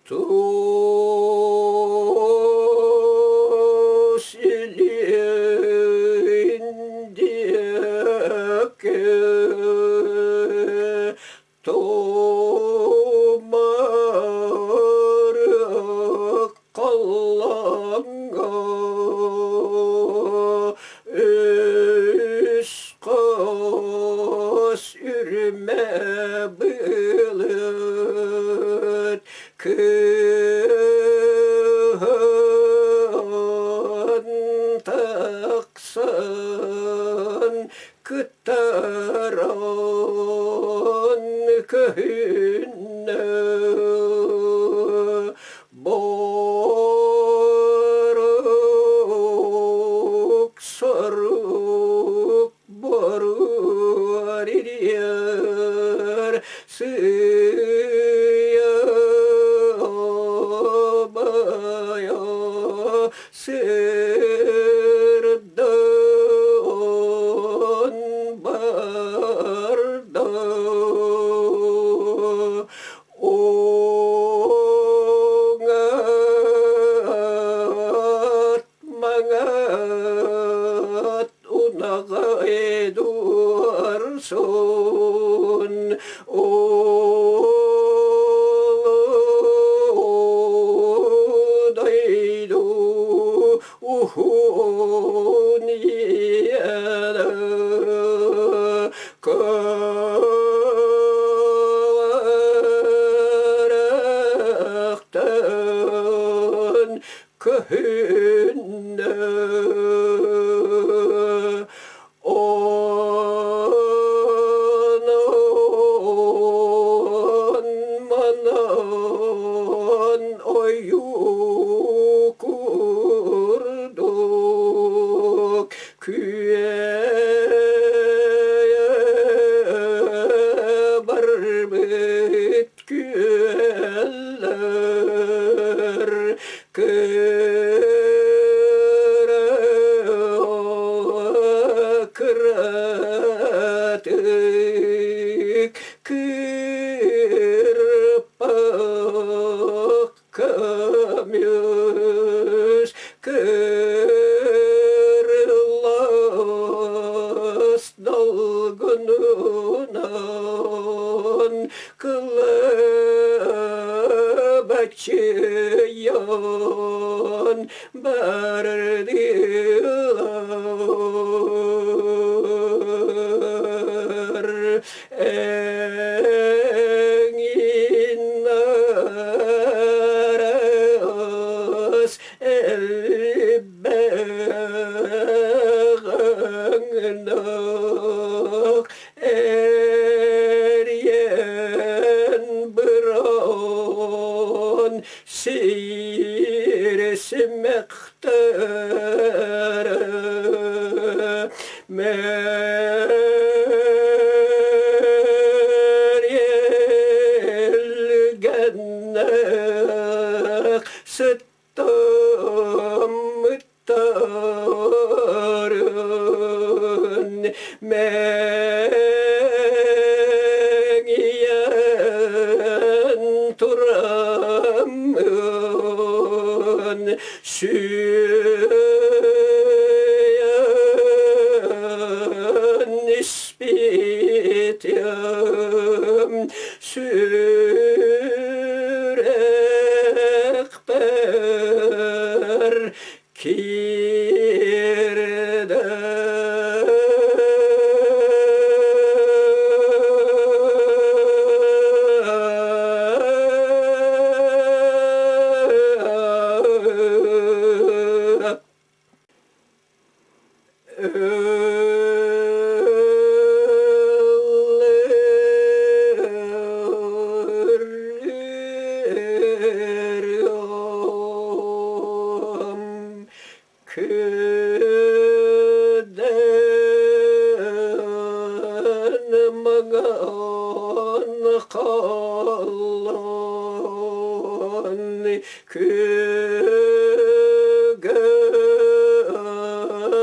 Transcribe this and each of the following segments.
Tusilindiyeke Tomarık kallanga Üskos ürme bılıt Kıhın taksan kıtaran köyüne Boruk sarık barır yer Sıyabaya sırdan barda Ongat mangat unaga edursun Oğudaydu uhun yere Kavaraktan köyüne Anan manan oyu kurduk Küye barbet küeller kıratık kırpak kamyöz kırlas dalgınınan kılıbaçıyan bardilar engin aras elbeğanak eriyen bıran siresi mektere Meryel gennek sıttım mıttarın Mengiyen turamın Süyen nispityem Sürek per kirde Küden magan kalan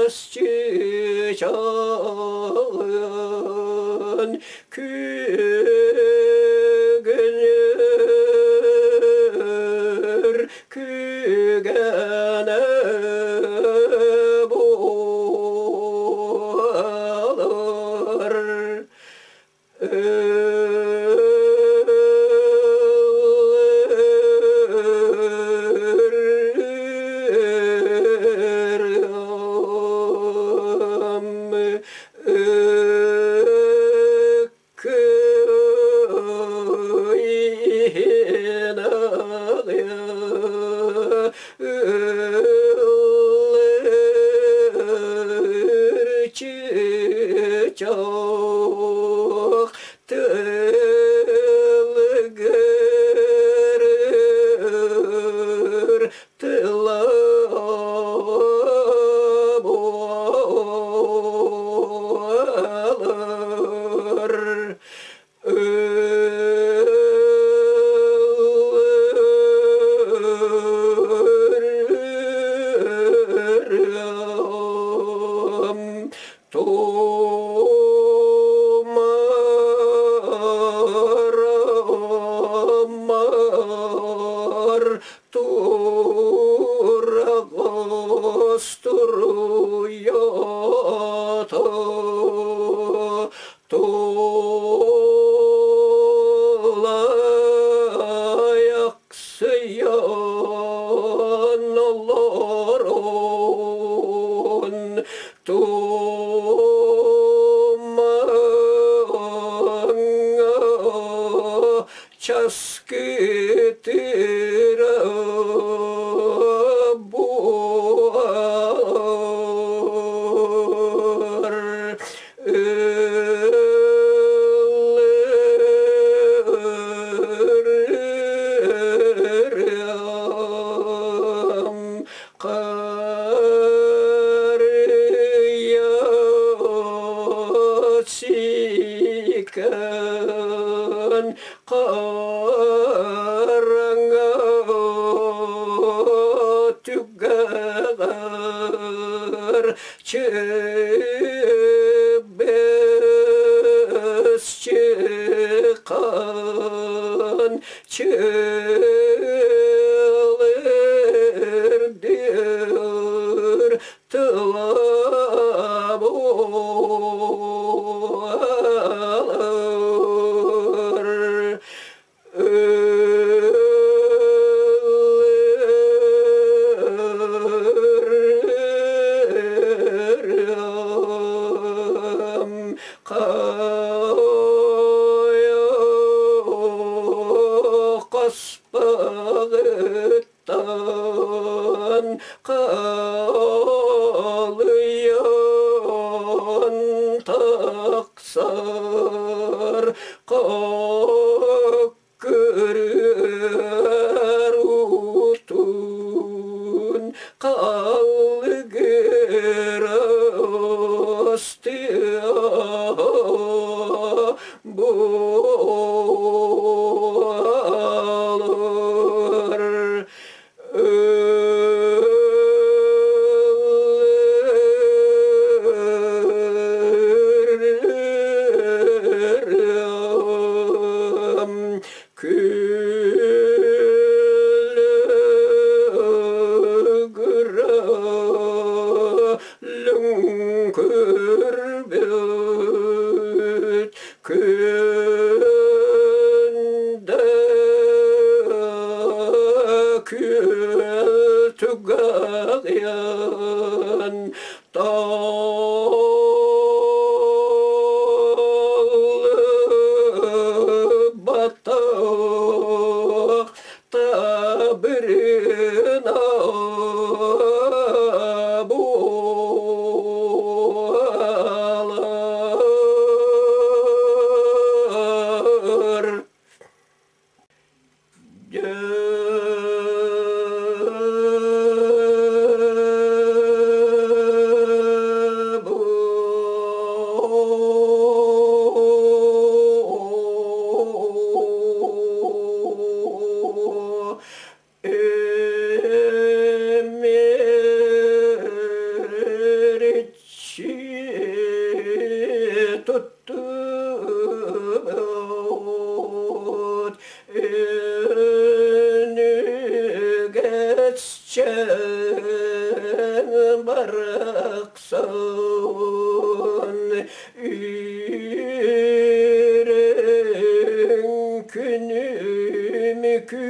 Göğüsçü çağın Kügünü Ölerdir tılab olur. Kaya kasbağıttan kalıyor taksar kırır utun kalgır astıya bu alır. Kültügayan batak tabirina bu alır. Tuttu geçen bıraksan yüreğin günü mükünen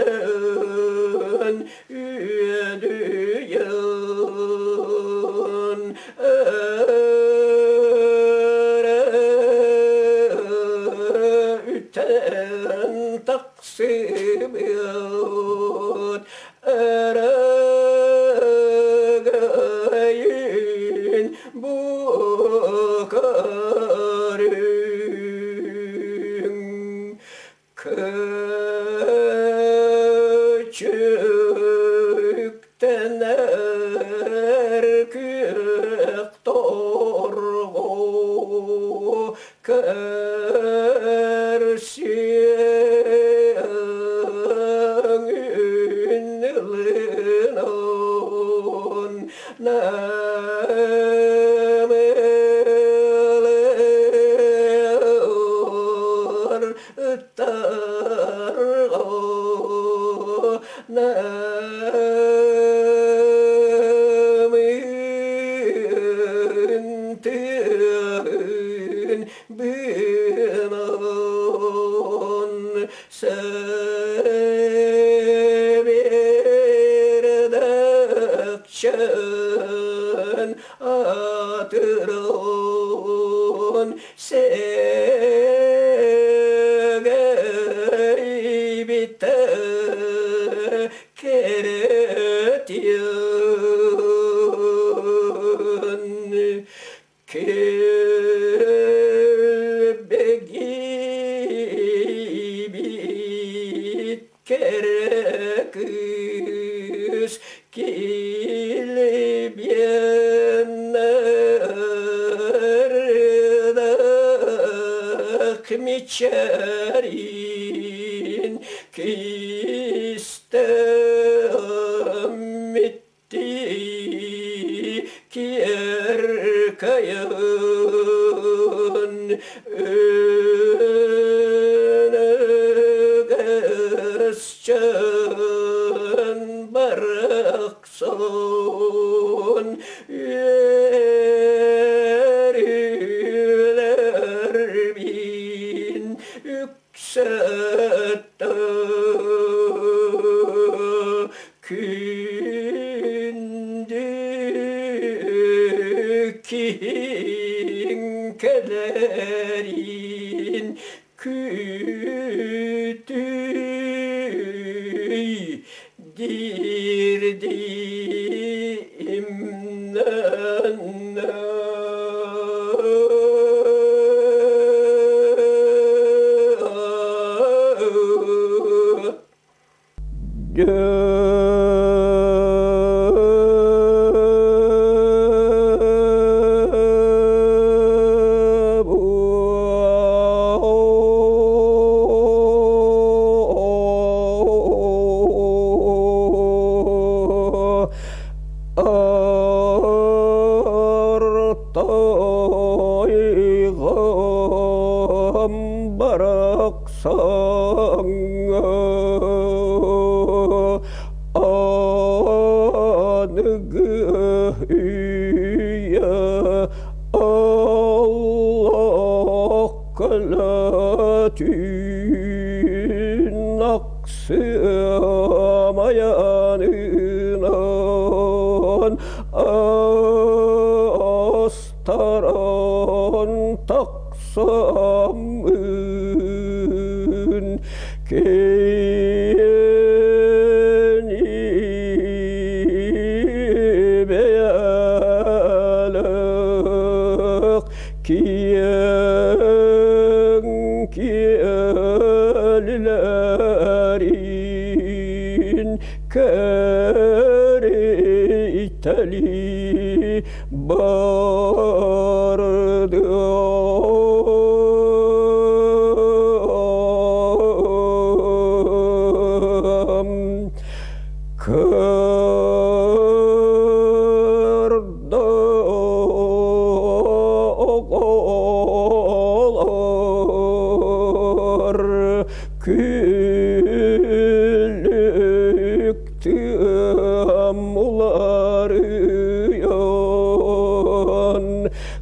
yülen üyedüyen üten taksim yahut eregayin bu karin küçükten erkek torgu kersiyen ünlünon nemeler targo nemintin binan sevirdekçen atıron segey bite keretiyen kelbegi kereküs kilibyenler miçerin kistemmitti ki erkayın Önegesçen barakson eriler bin yükseltti kelerin kütüğü dirdiğimden Artayğam baraksan anıgıya Allah kalatin aksamayanınan astaran taksamın keyeni beyalık kiyelilerin kereyteli bardı kırda oğlar küllüktü amları yan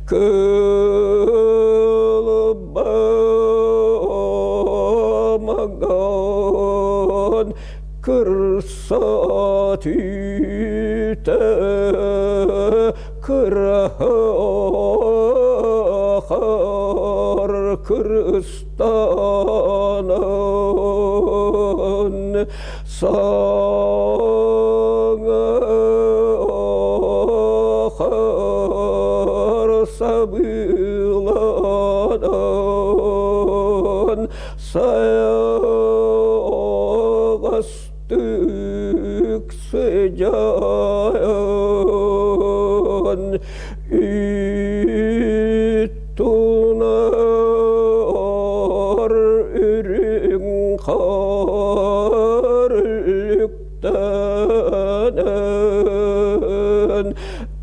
kılbamagan kırsatüte kırahar kırıstanan sana ahar sabılanan sayağastık sıcayan tunar ürün karlıktan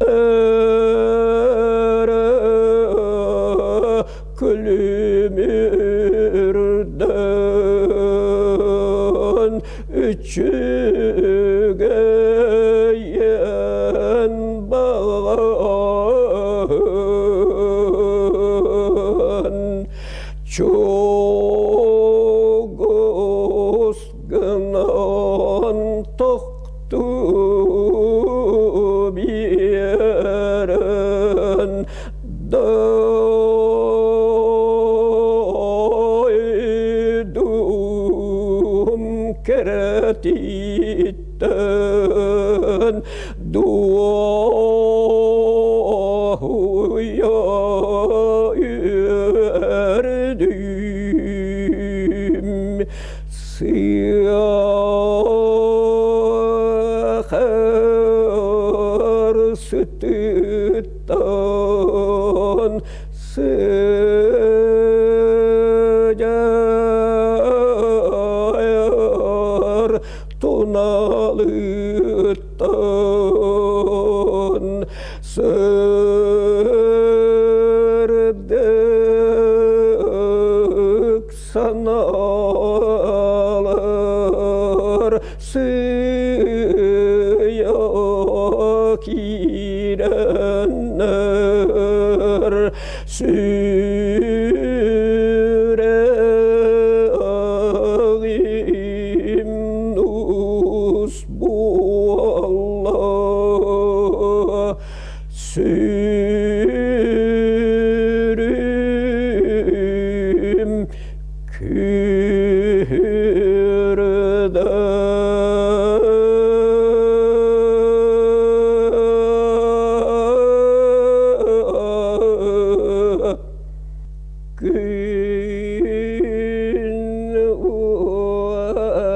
ere külümürden üçügeyen bağın çok ızgınan toktu bir yerin doydum keretitten duaya erdim siyahar sütütten sıcayar tunalıktan sırdı gün uata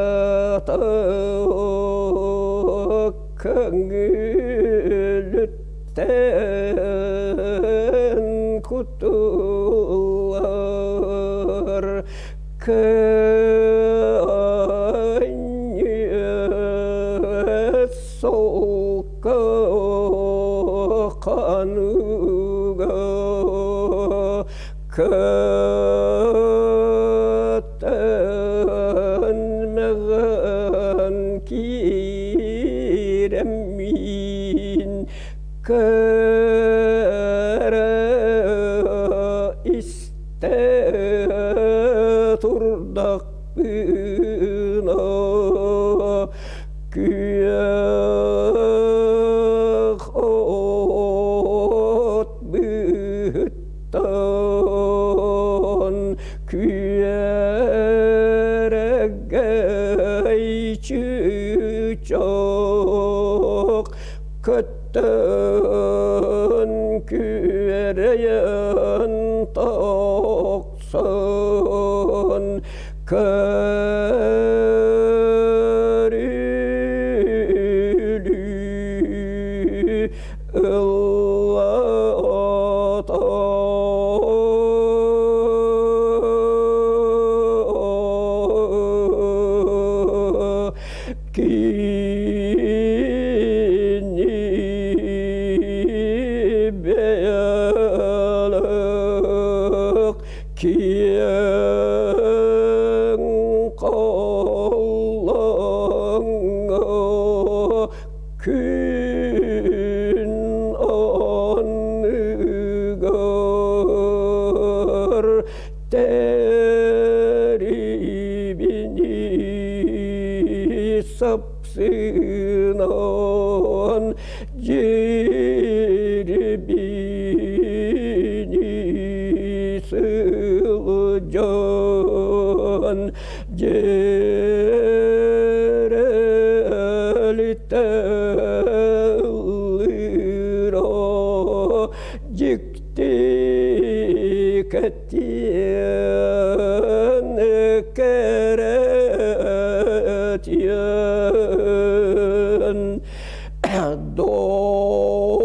köngülütten kutular kaynya soka kanuga katan megan kiremin kara iste turdak bina kıyak ot bütan küyeregey çiçek kötten küyereyen taksan körülü Allah'ta kini beyalık kiyen kallanga gün anıgar deribini sapsınan cirbini sılcan cereli tellira cikti ketiyen keretiyen doğun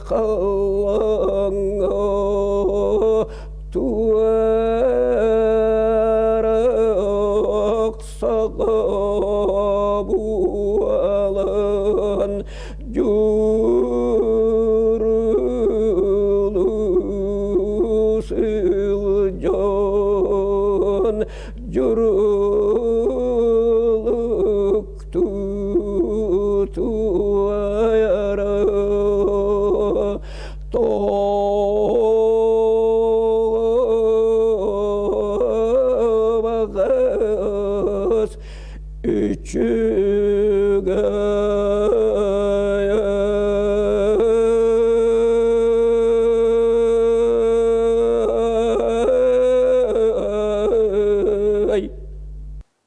kallanga tuvarak sagabu alan jurulu silcan juruluk tutuayara tobagas üçügay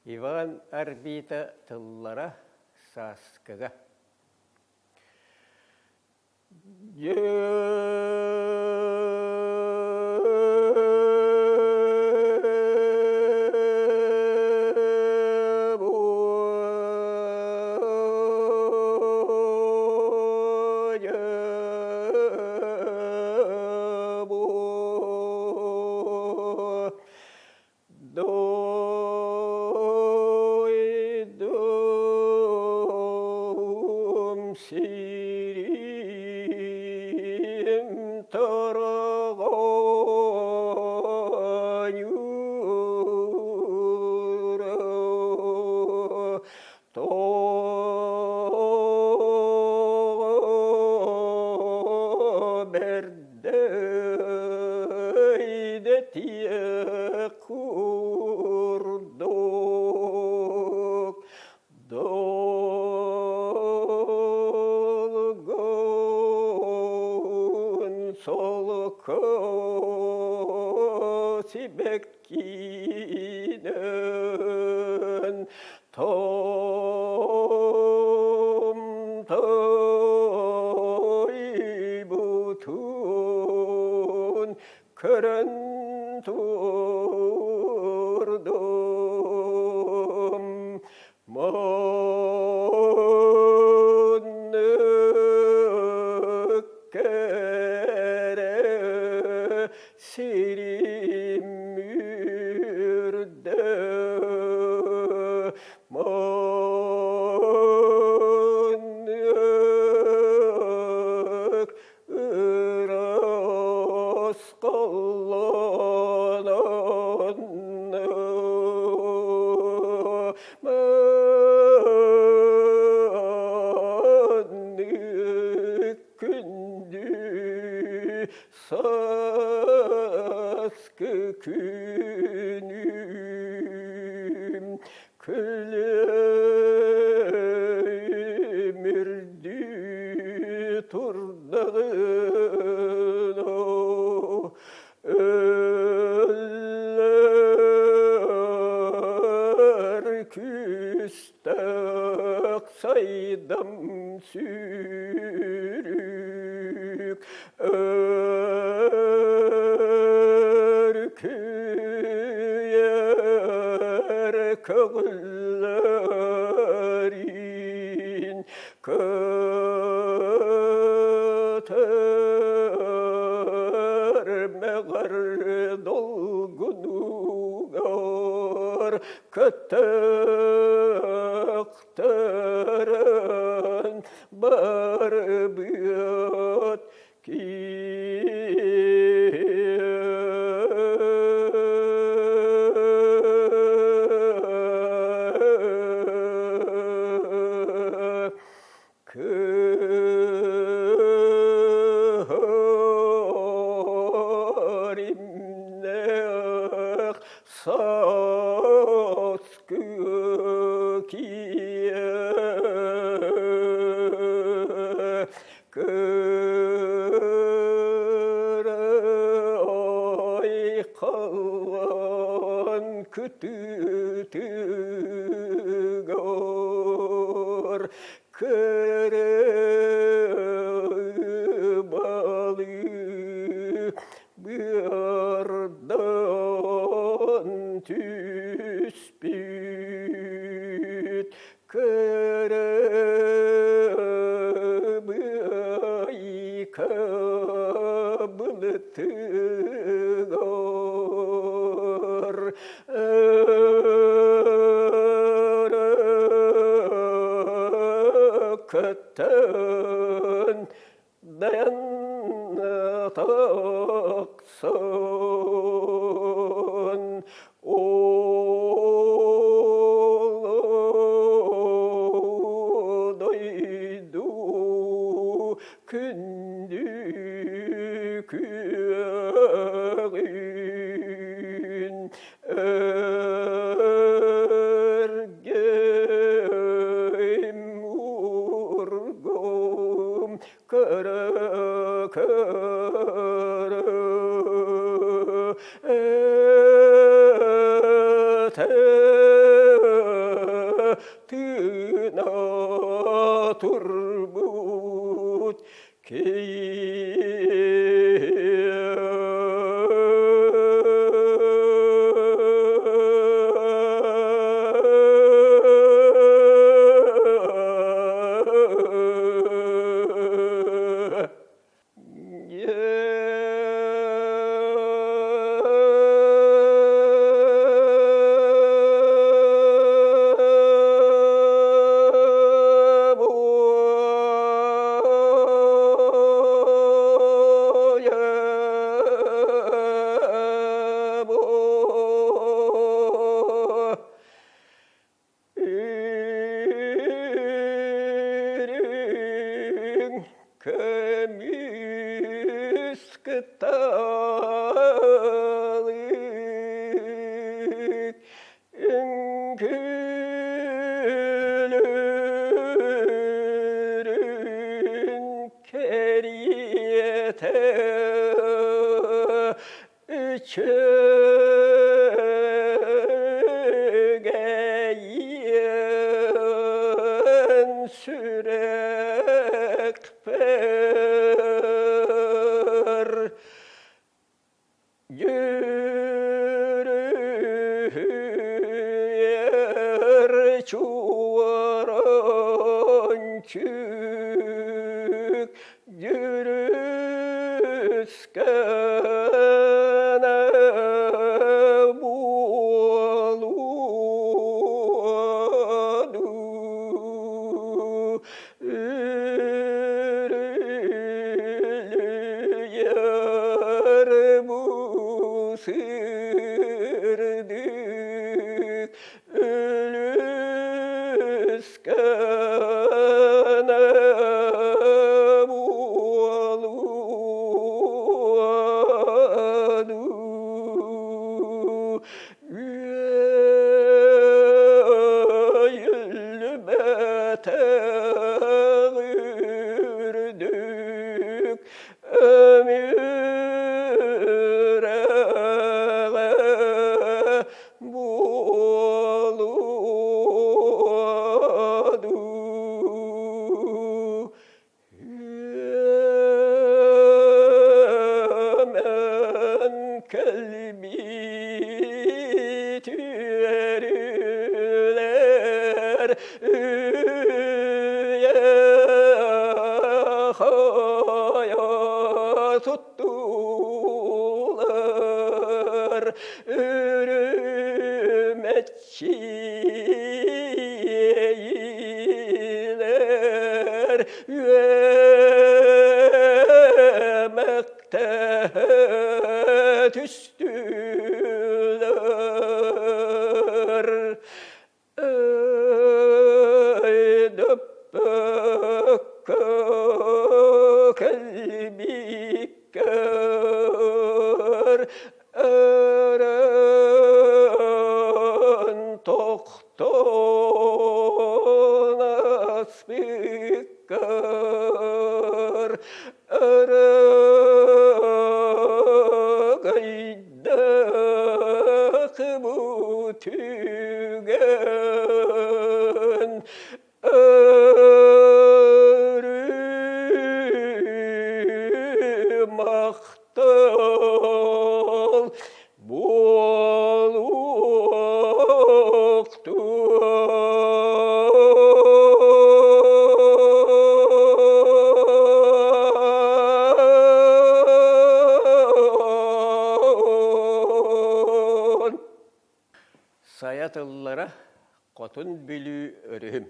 Ivan arbita tıllara saskıga doydum sirim tarağan yura berdeyde tiye kurduk dolgun solkosi bekkinen tom toy bu tutun kören turdum monluk kere sirim mürde monluk ıras kallanan manlık kündü saskı günüm külemirdi turdağına öller küstak saydam sürük örküyer kağılların meğer dolgunugar kataktaran barbiyat ki Karimnek saskı kiye kıra ay kalan kütütügor kere balı birdan tüspüt kere bay kablıtıgor katan dayan taksan olaydu kündü köyün ergem urgum kara kara tına turbut kıtalık enkülürün keriyete çögeyen sürek kalbi tüyerler yakaya tuttular ürümetçiler yemekte düştüler ey döpük kalbi kör ören toktonas bikar örgaydak bu tügen örü maktal boluktur Sayatıllara kotun bülü örüm.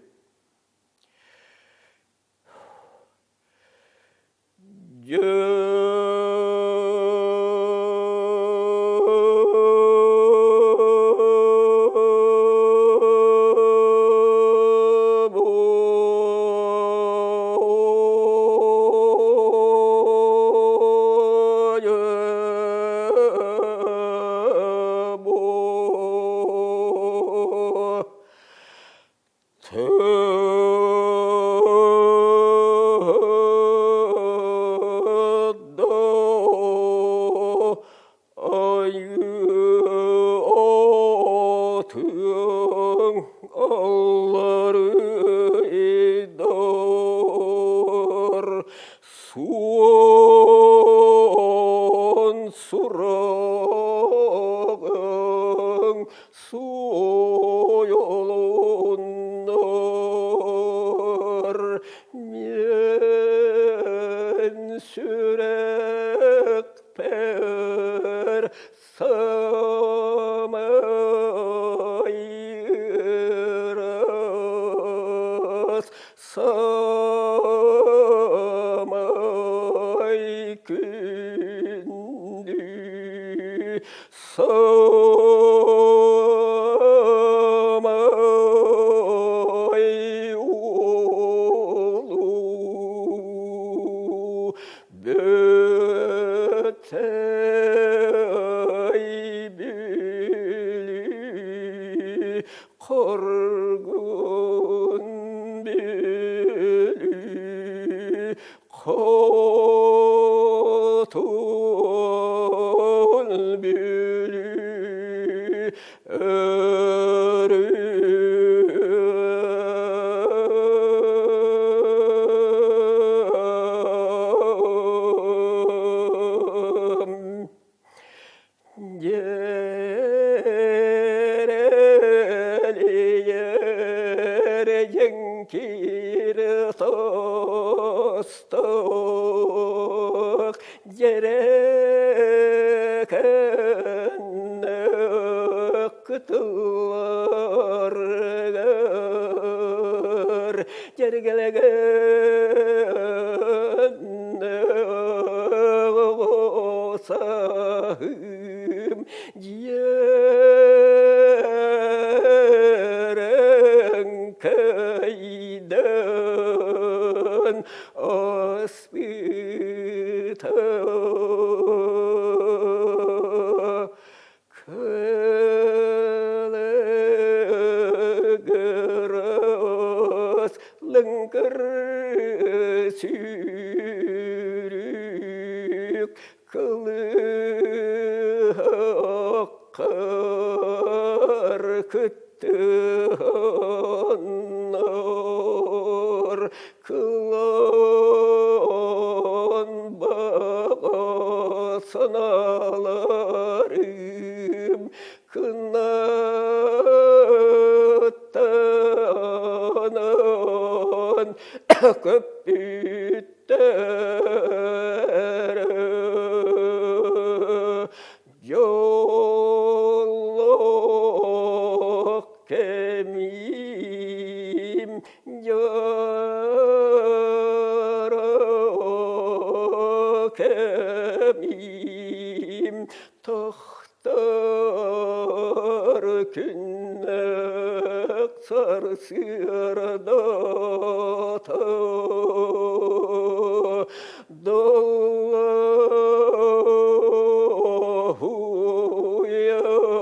Son surağın soyulunlar men sürek per samayıras samay kündü samay ulu bötey bili korgun bili kotun bili örüm yereli yere yenkir tostok yereken kıtılar yergelegen sahım yeren kaydan aspita kalegeras lengker sürük kılıhakkar küttühannar kılan bağasınalar 그나타는 급빛대로 열록개미 여러개미 덕다르 균넥사르 스라다타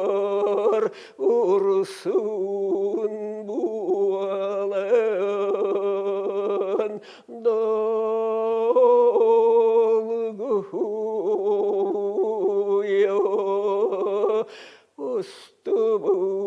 dollar ursun bualan dolguya ustubuta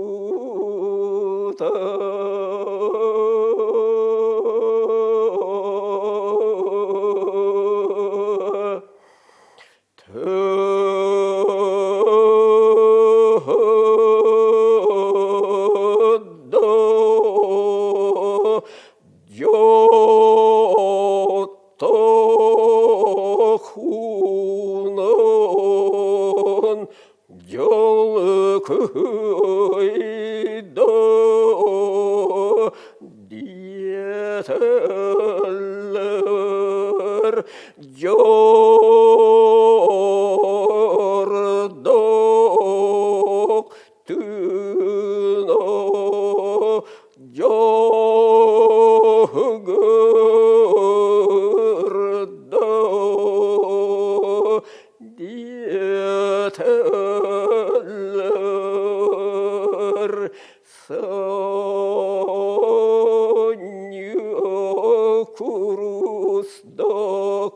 요토훈은 열그이도 니에텔러 요르독 드노 요그르도 니에텔러 소녀 구루스도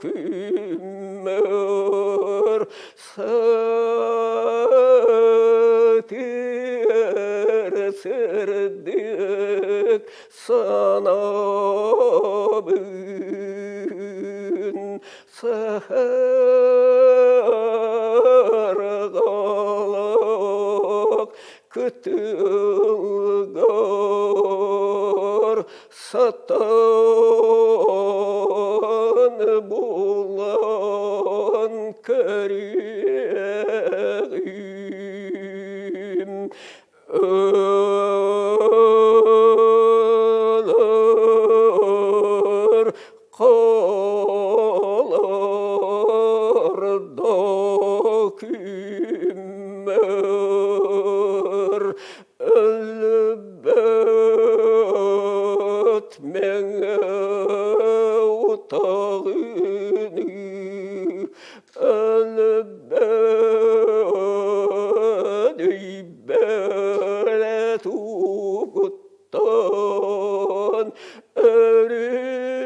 금mer 사드르스르득 산업은 사르갈락 그뜨걸 사탄 булан керим ölür kalır dökümler elbet mene utağını elbet ibelet uğuttan erilen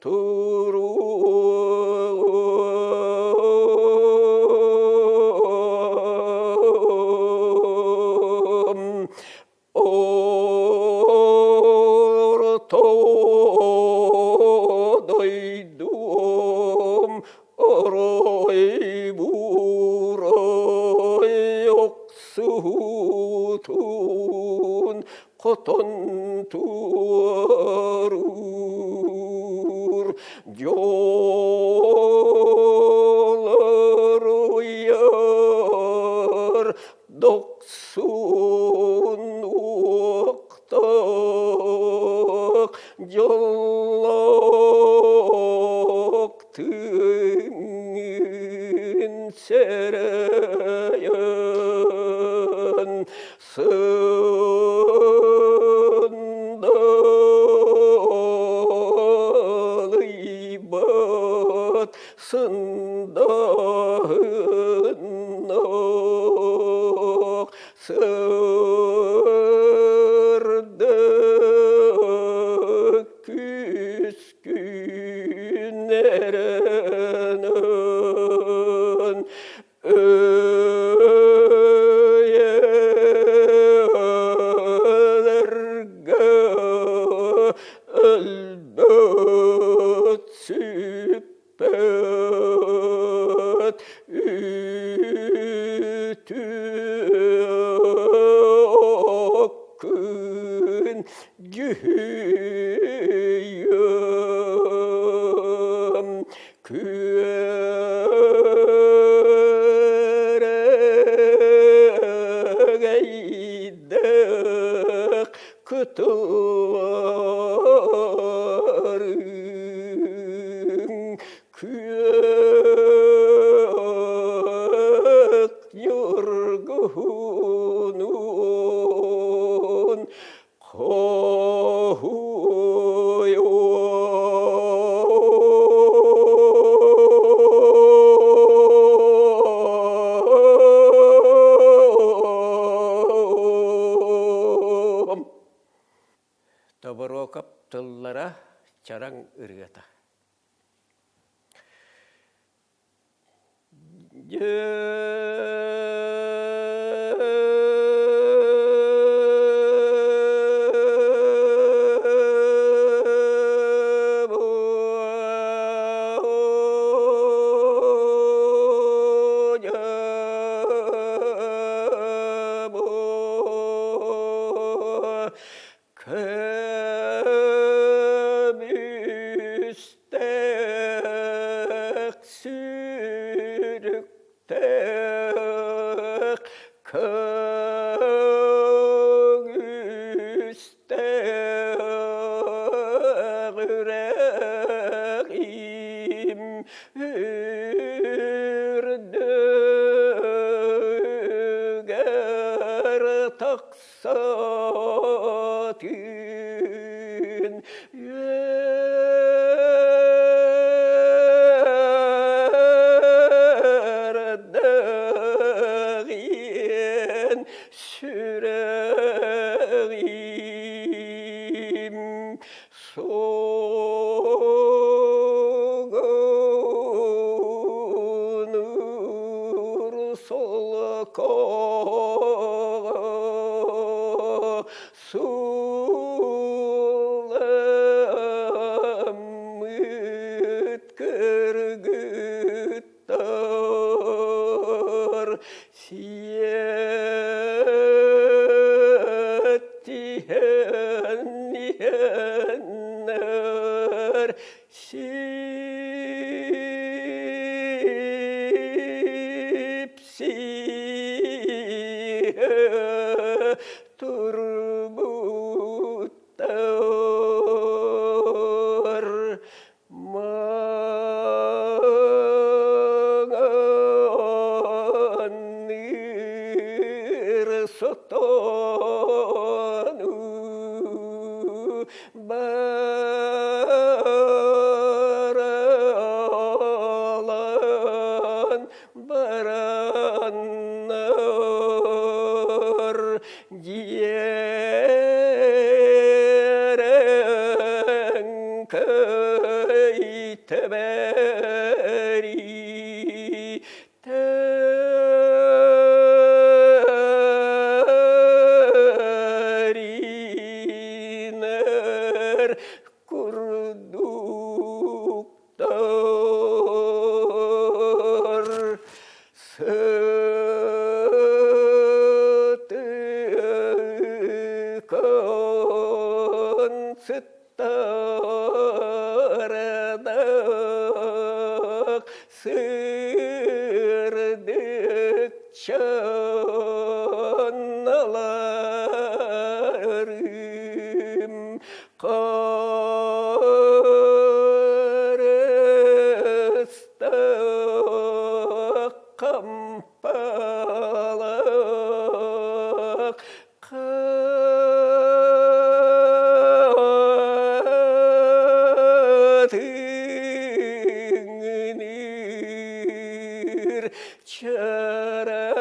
turum ortodoydum orayı burayı yoksutun koton tuarur yollar uyar doksun oktak yollaktın sereyen sındalıybat sındahınnak sırdık küskünlerin öyelerge elbet süppet körgeydik kutuların kök yorgunun Tabarokap tıllara çarang ırgata. Kömüstek sürüktek köngüstek yüreğim ürdüger taksatin yerdeğin süreğim soğunur solka sulamıt kırgıttar siyetihennihenler sipsihe turbuttar manganir sotonu baralan baranlar yeren köyteberi teriner kurduktar sıtıkan sıttardak sırdık çanalarım karıstak kampalak kadınır çarağım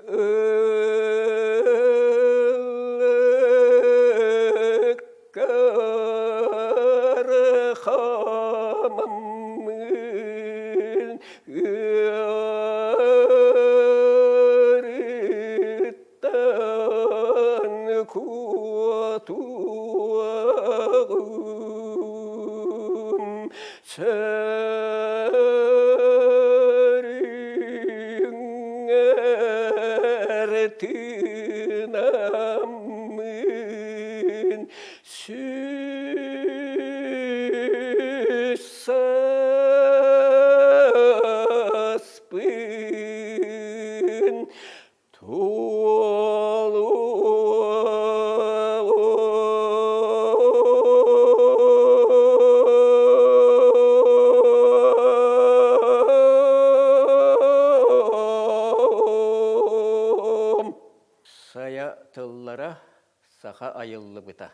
ölük karhamamın örütten kutuağım serin ertinamın ayıllı bıta.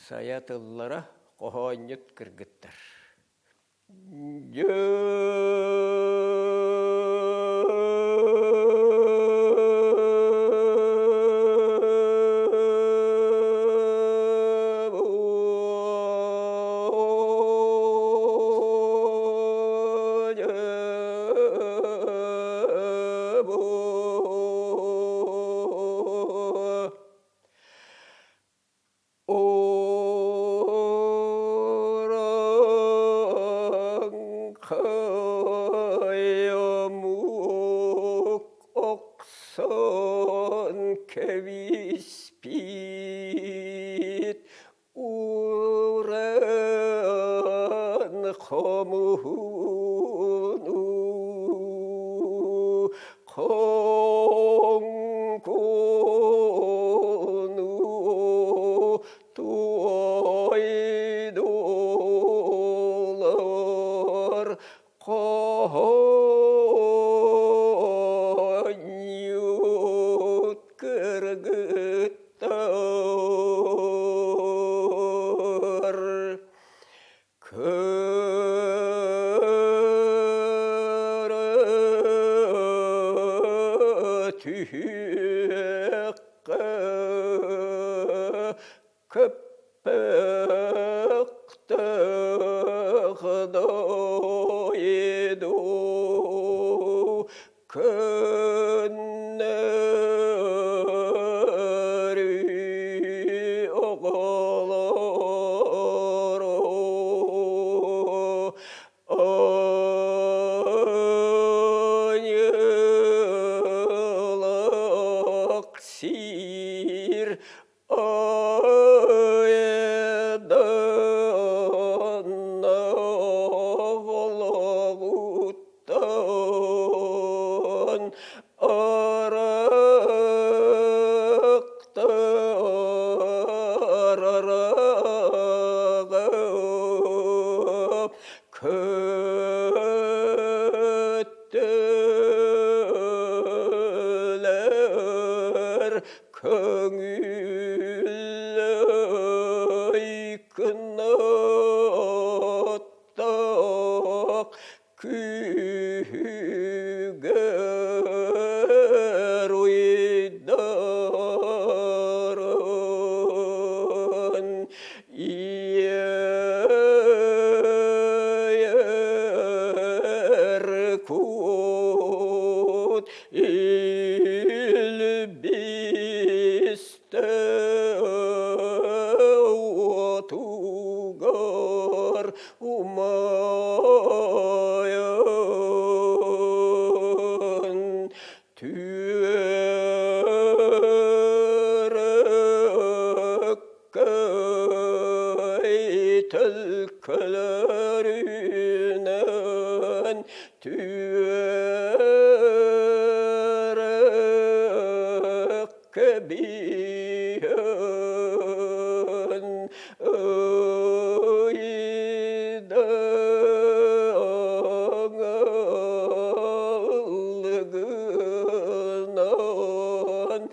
Sayatıllara kohonyut kırgıttır. Köpek dağıdı 그날이 오걸어로 언역실 어에다 나올라붙던 어락따라라가 그때를 긍휼히 끝났다 그게로 이다른 이에를 곧 일비스테 두걸 우마연 뒤에를 들컬리는 뒤에를 비한 어이당을그난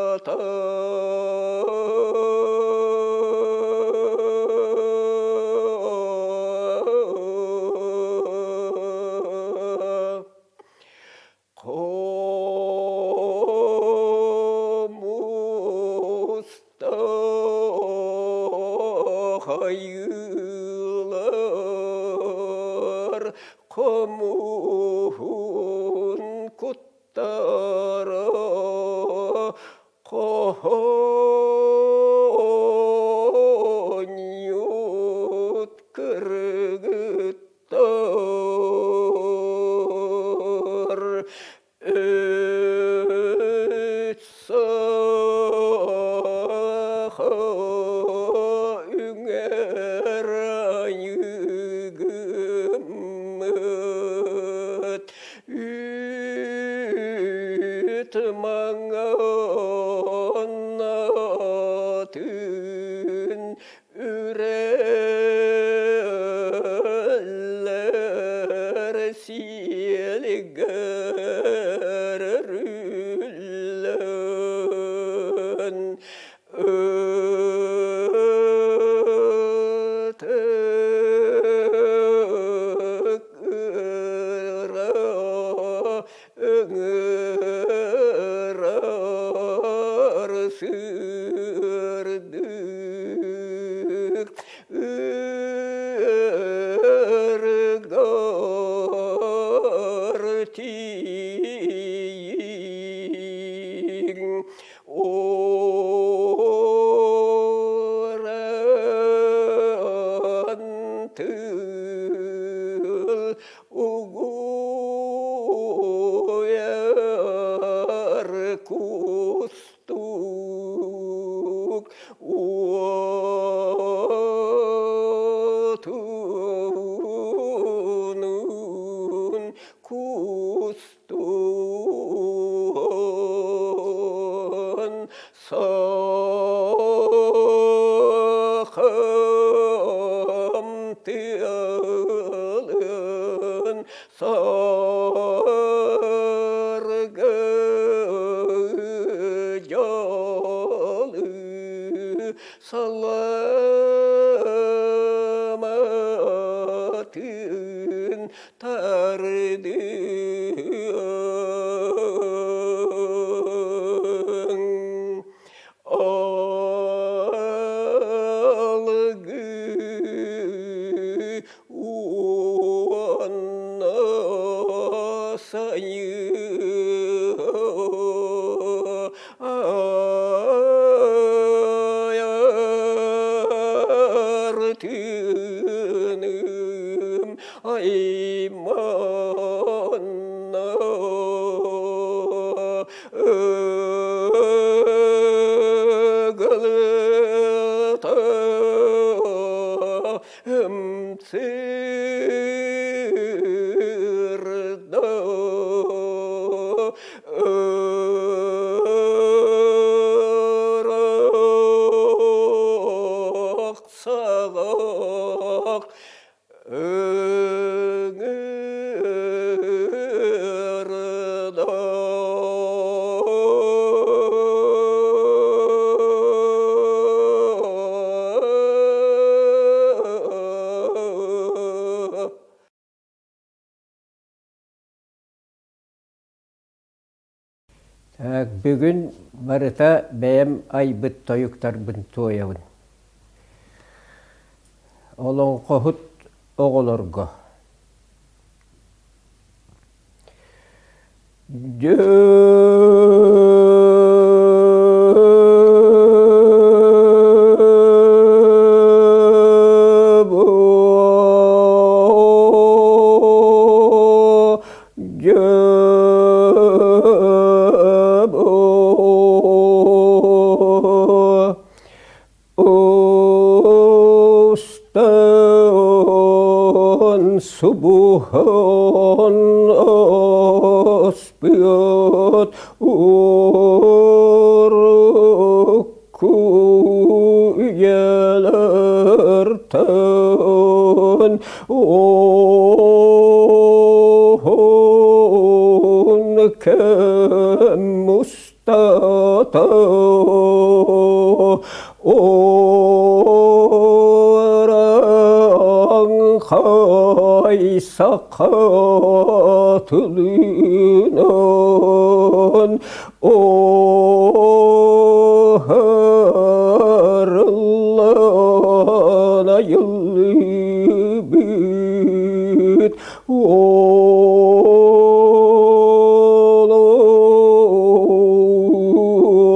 어라떨 고무스타하율 고문 꽃따라 고뉴 그르그떨 응애라 유금뭇 유트망한 나든 으레레 시엘가르른 어득으라 응으라 스르득 으르거르티 오란들 우구야르 구스뚝 우두는 구스뚝 서함뜨는 서르그절르 살라마튼 다르드 bugün barıta beyem ay bit toyuktar bin toyavın. Olon kohut oğolorgo. Subuhan asbiyat urku yelerten ohun kem mustata hay sakatlınan o harlana yıllı bit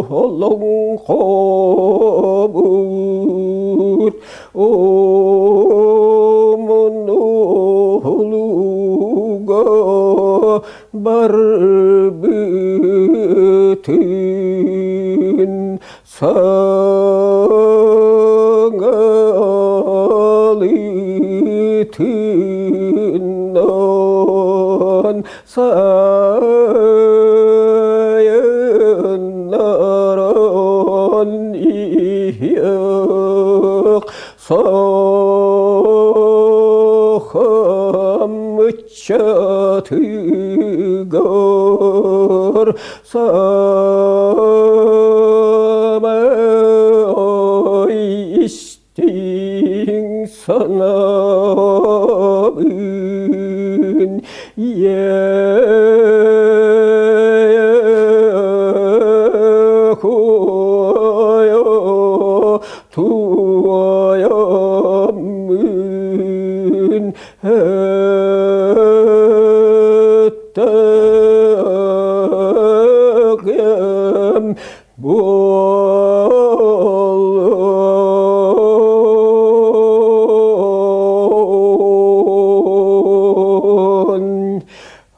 Allah'ın kabul barbitin sangalitin sayınlaran ihyak çatıgar samay istin sana bin yekoya tuayamın Tağım bolun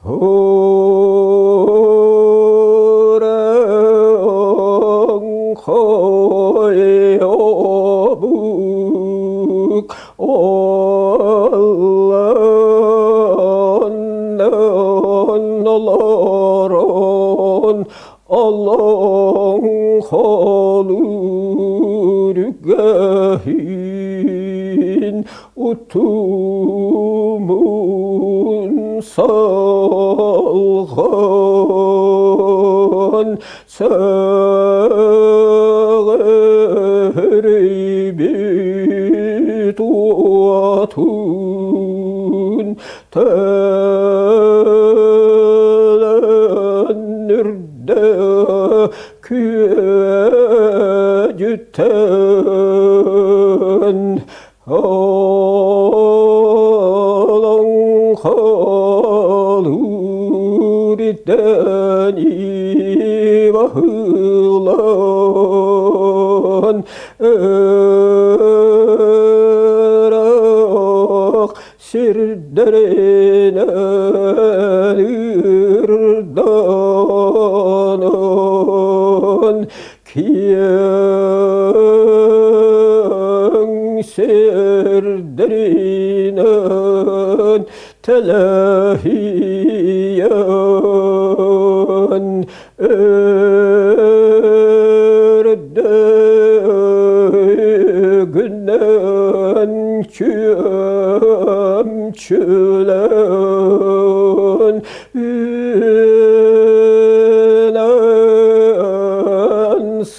Huran koyobuk Allah'ın halurgahin utumun salgan sağri tuatun kücüten Allah'ın haluriden ivahılan Irak sirderine irdanan Kiyen serderinen telahiyen erdegünden çömçülen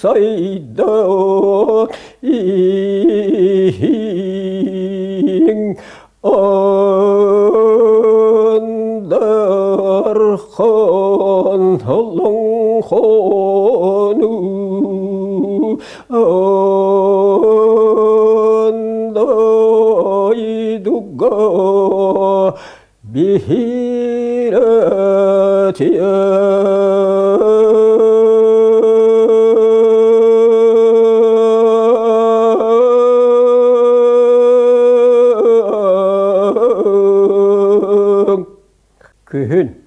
sayda ihin andar khan halon 홍호누 언더이 두고 그흔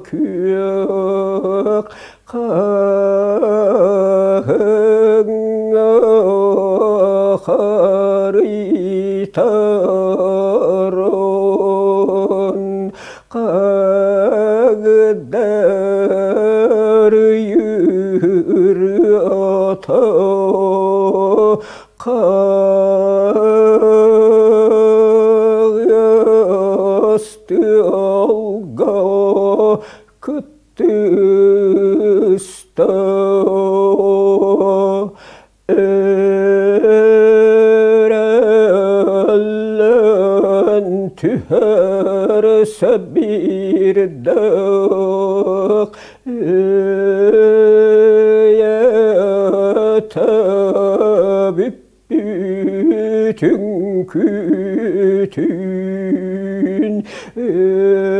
감파귀역 가흥하리타론 가그다르유르어터 가야스트올가 그뜨스타 에랄란 트하르 사비르닥 등귀든 에르메치르니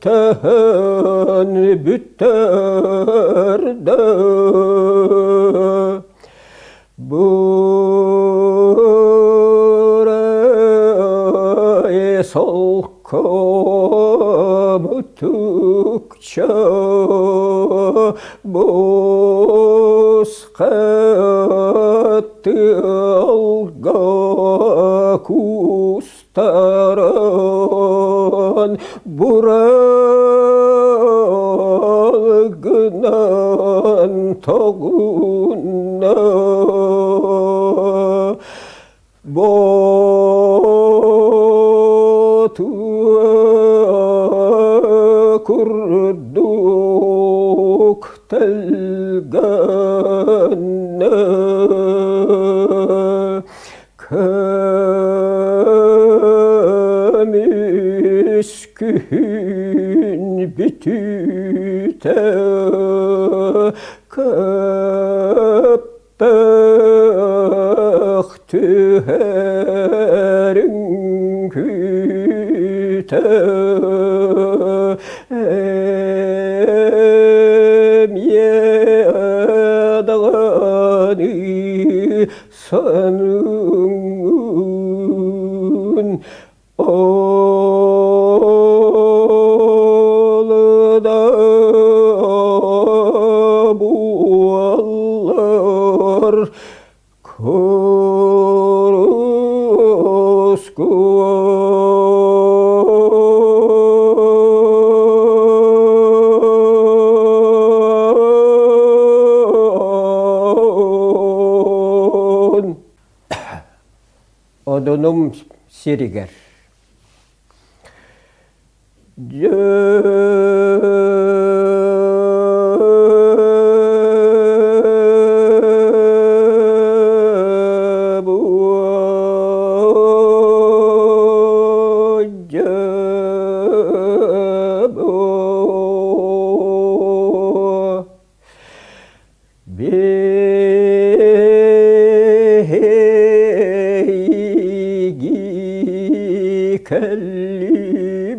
에맥타한 büttarda buraya salkamutukça bozkattı alga kustaran buralgınan tağuna kurduk telgana kamiskün bütüte kappaktı herin küte emyedağını sanın oğlu da buallar Odunum Siriger.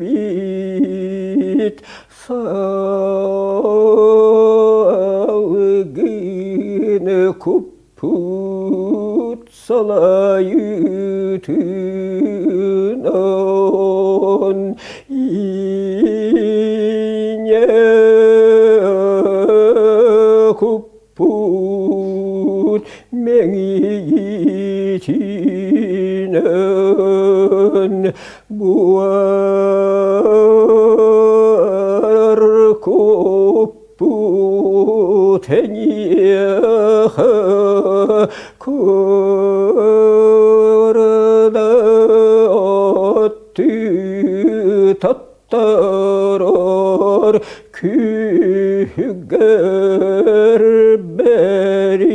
Kellimit salgın kuput salayıtınan inye kup 맹이 지는 무얼 곱부대니야 그러다 어떻게 덧따라 그걸 베리는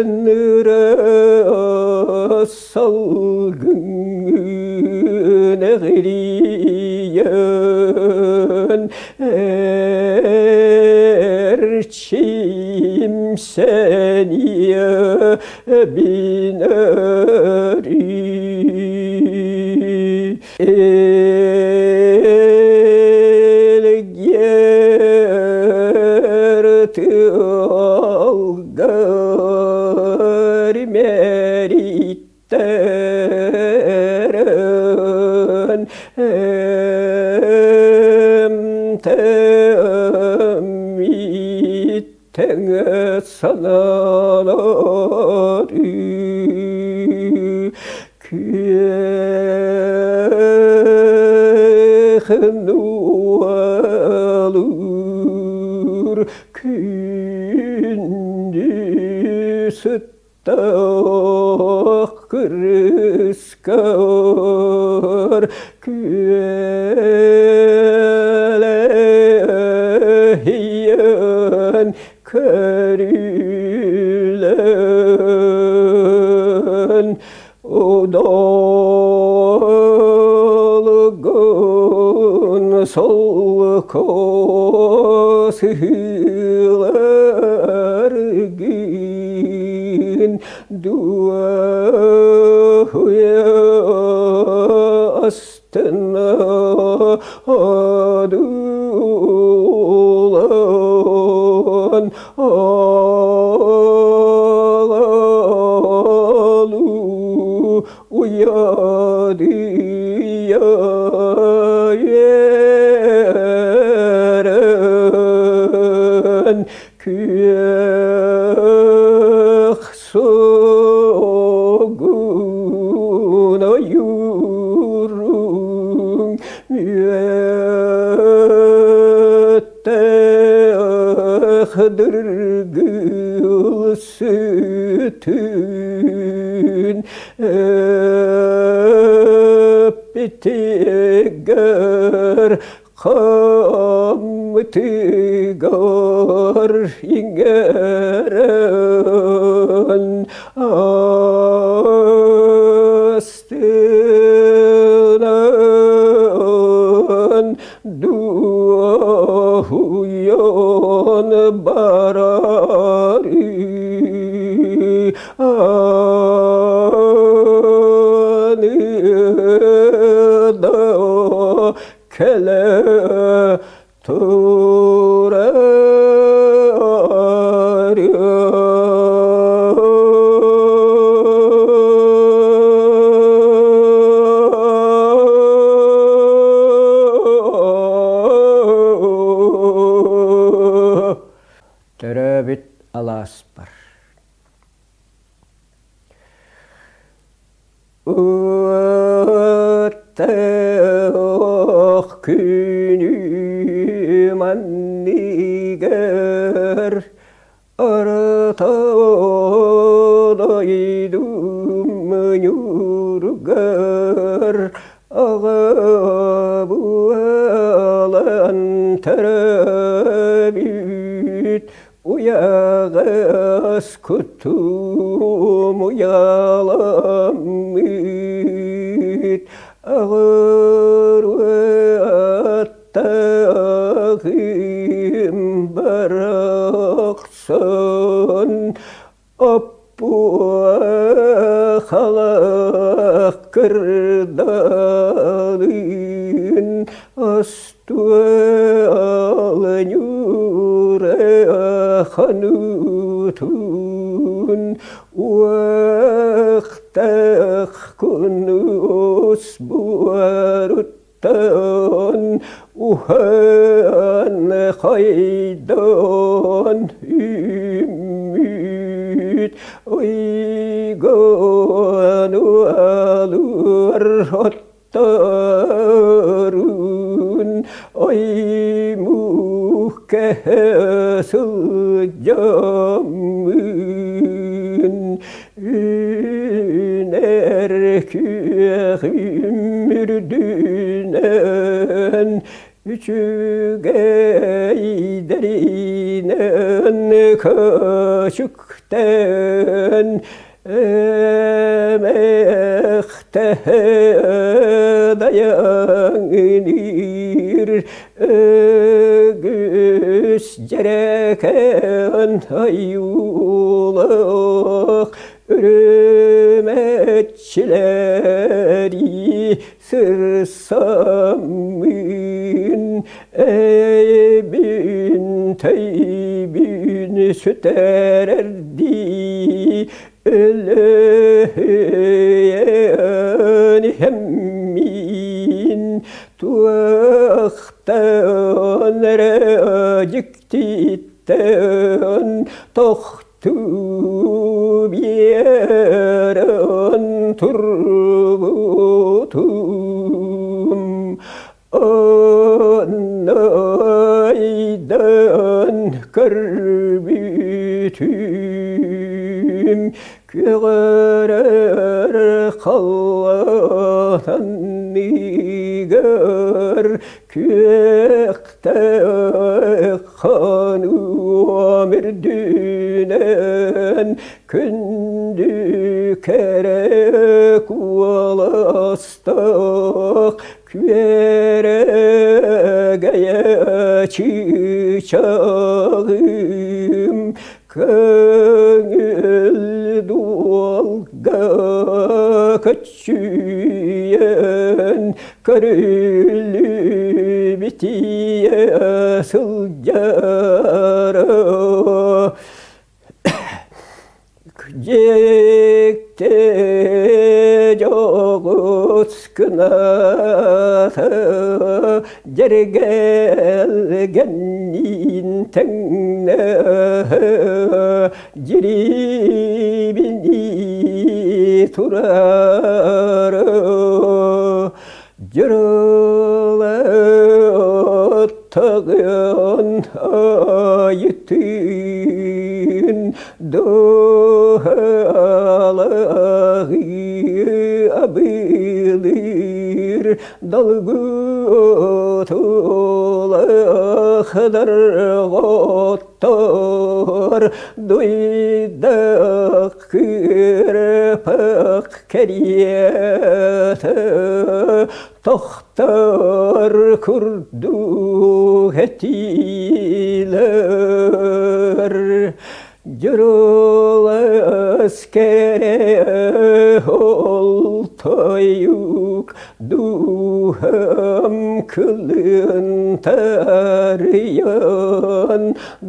하늘에 살금 내리연 침센이여 비너리 엘게르트어가리 메리떼른 땡사나리 그누얼 근지스타 그르스컬 그엘레히연 그릴렌 오돌건 솔코스르긴 두아후야 아스테나 아두란 알루 우야디야 예른 그약소구나 유릉 예때흐들그스튼 삐티걸 감트걸 잉게런 아스트난 두아후연 바라리 아느다 켈레 Töröbit alaspar. 어때억 그니만 니걸 알아다오다 이두문유르걸 아가부알한 테레빗 우야가스 쿠투무야람밋 아그르아따김 바락선 업부아 халакырдалын астуалнюре ханутун уахтах кунус буарут Atan uhan haydan ümit uygan alır hattarun ay muhkesıl camın üner kühümürdünen üçü geyderinen kaşıkten emekte dayanır ögüs cereken hayulak ürümetçileri sırsamın ebin teybin sütererdi ölüyen hemmin tuaktan racıktitten tohtu biyeran turbutum anaydan karbütüm kügerer kallatan nigar küekte kanu amirdünen kündü kerek valastak küeregeye çiçağım gönül dualga kaçıyen karülü bitiye sılcara Cekte jogus kınata cergelgenin tenne ciribini turar Cırıla tağın ayettin Doğaları abilir Dalgı tulaklar gottar Duydak kırpak keriyete Tohtar kurdu hetiler Cırıl askere oltayuk Duham kılın tarayan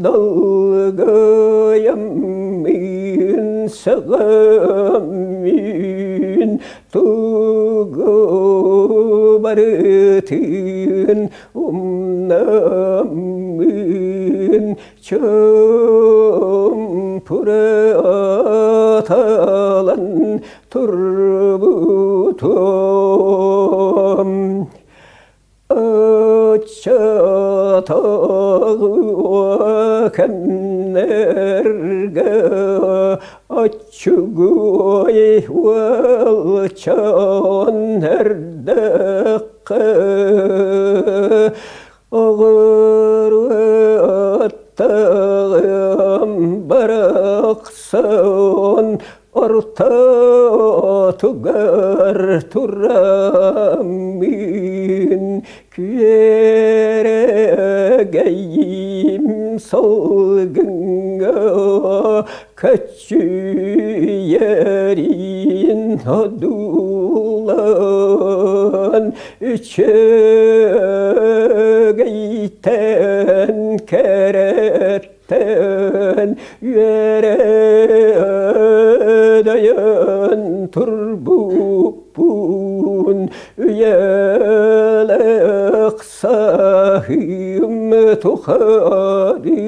Dalgayamın sağamın Tuğu barıtın umnamın Çampura atalan turbutum Açatağı kennerge Açıgıy valçan nerdekke Ağır attağım baraksan Orta tugar turamin Küyeregeyim salgınga Kaçı yerin adulan Çögeyten keretten yere dayan turbupun Üyeler Allah'ım tuhari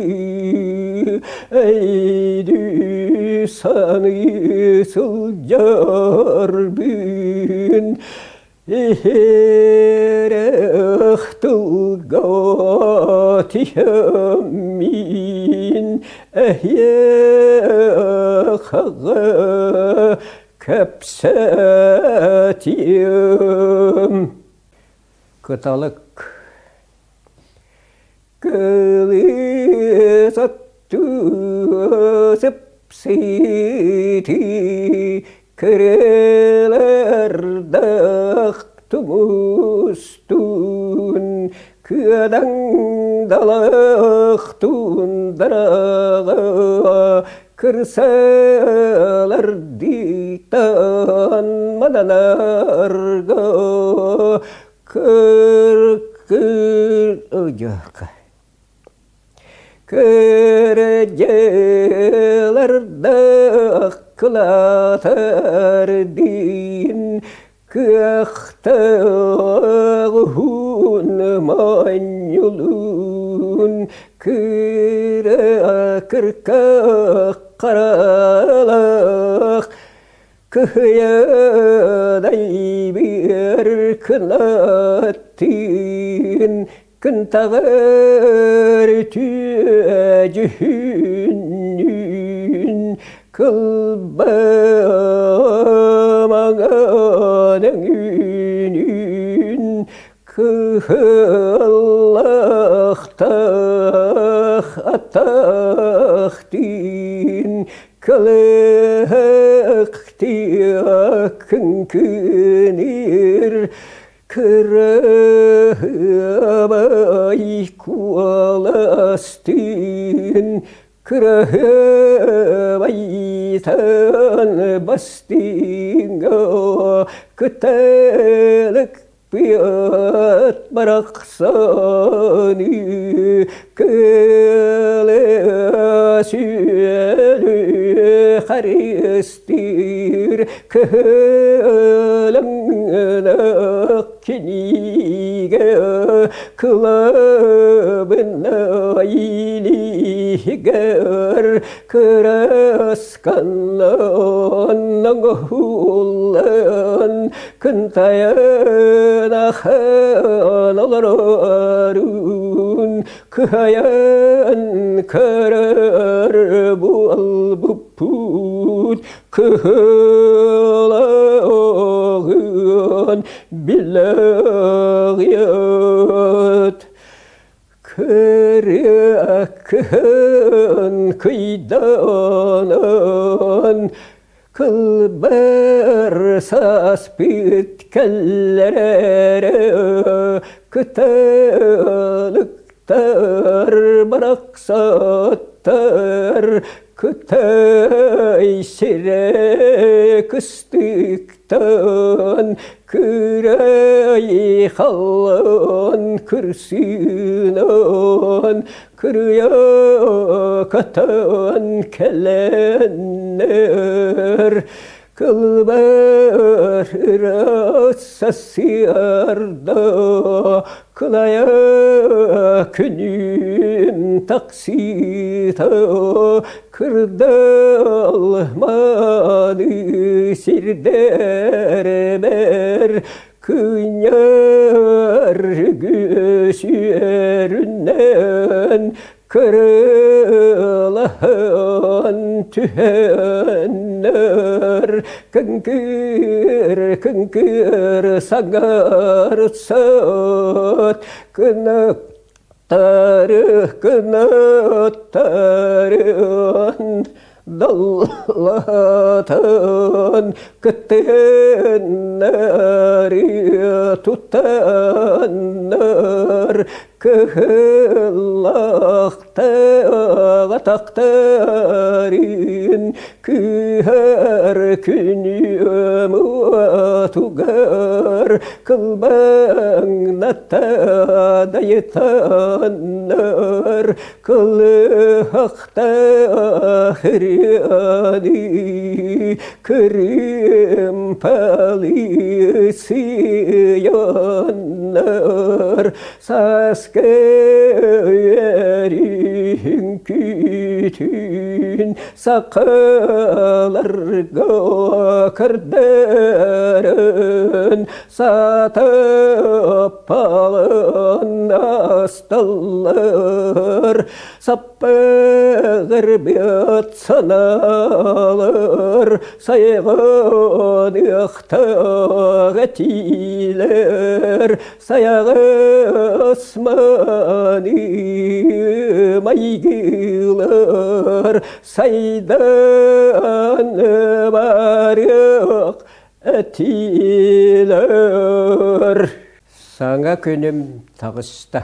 eydü sanı sılcar bin Ehrechtul gatihamin ehyechaga kapsatiyim Kıtalık Kılısattu sepsiti Kırelerdağtumustun Kıdan dalaktun darağa Kırsalar diktan madalarga Kır ocak Kırcelerde kılatar din Kıhtağun manyulun Kırka karalak Kıyaday bir kınatin Kıntağır tücühünün Kılbamaganın Kıhallahtah atahtin Kılıhtiya kınır Kırabay kualastin Kırabaytan bastinga Kıtalık piyat baraksani Kılasülü haristir Kılannak kinige Kılabına iliger Kıraskanlan nanghulan Kıntaya nahanlarun Kıhayan karar bu albuput Kıhlağın billahiyat Kırıkın kıydanan Kılber saspit kellere Kıtalıktar baraksattar Kıtay sire kıstıktan Kırayı hallan kırsınan Kırıya katan kelenler Kılbar rassasiyarda Kılaya künüm taksita Kırdalmadı sirderber Kınyar göğsüerinden Kırılahan tühenler Kınkır kınkır sagar sat Kınaktarın dallatan Kıtınları tutanlar kıllakta taktarin her günüm tugar kılban natta daytanlar kılhakta hıryani kırım palisi yanlar saskerin kütün sakalarga kırdırın satıp palan astallar sappağır biyat sanalar sayğın ıhtağ etiler sayağı asmani maygılar saydan barık etiler. Sana könüm tağısta.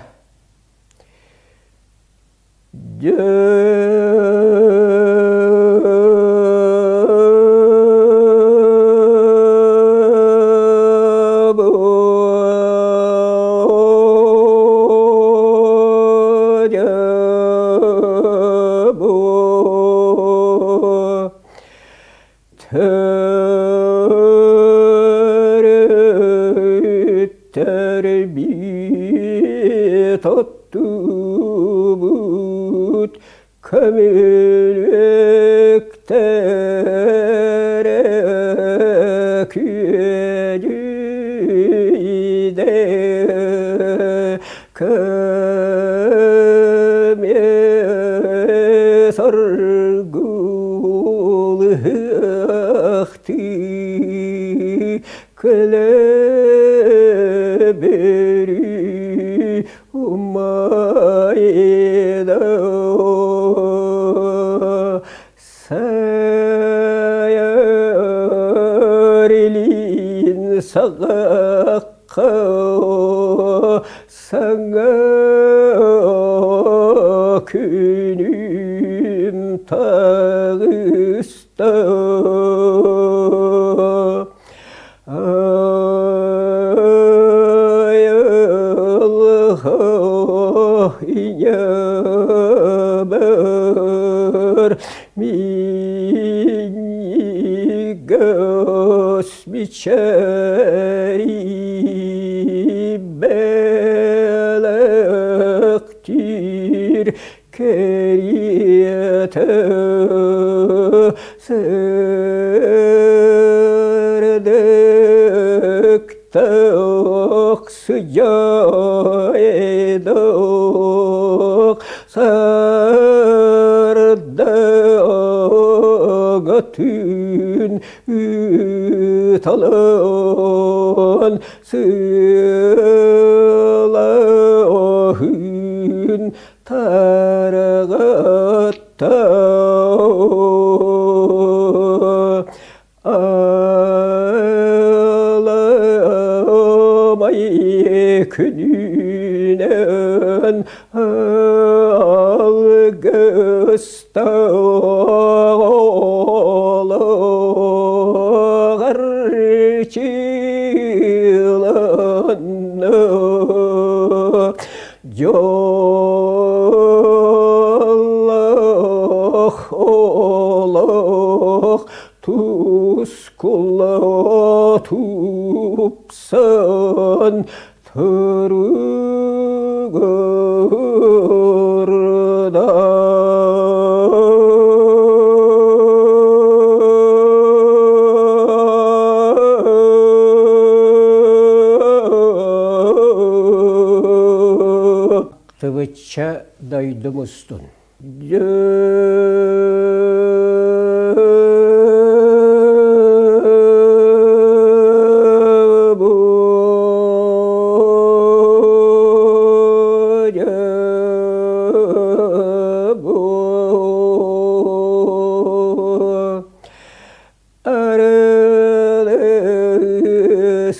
Terbiyet attubut kamilektere kücüde kame sargul hıhti beri umayda sayarlin sagakka sana künüm tağısta yabar migos biçeri belaktir keriyete serdek tak sıcağı edok sardagatün talan sılahın taragatta ağlamay kününen algısta garçılanı Allah Allah tuskula tupsan tırgırda Tıvıça daydım ustun.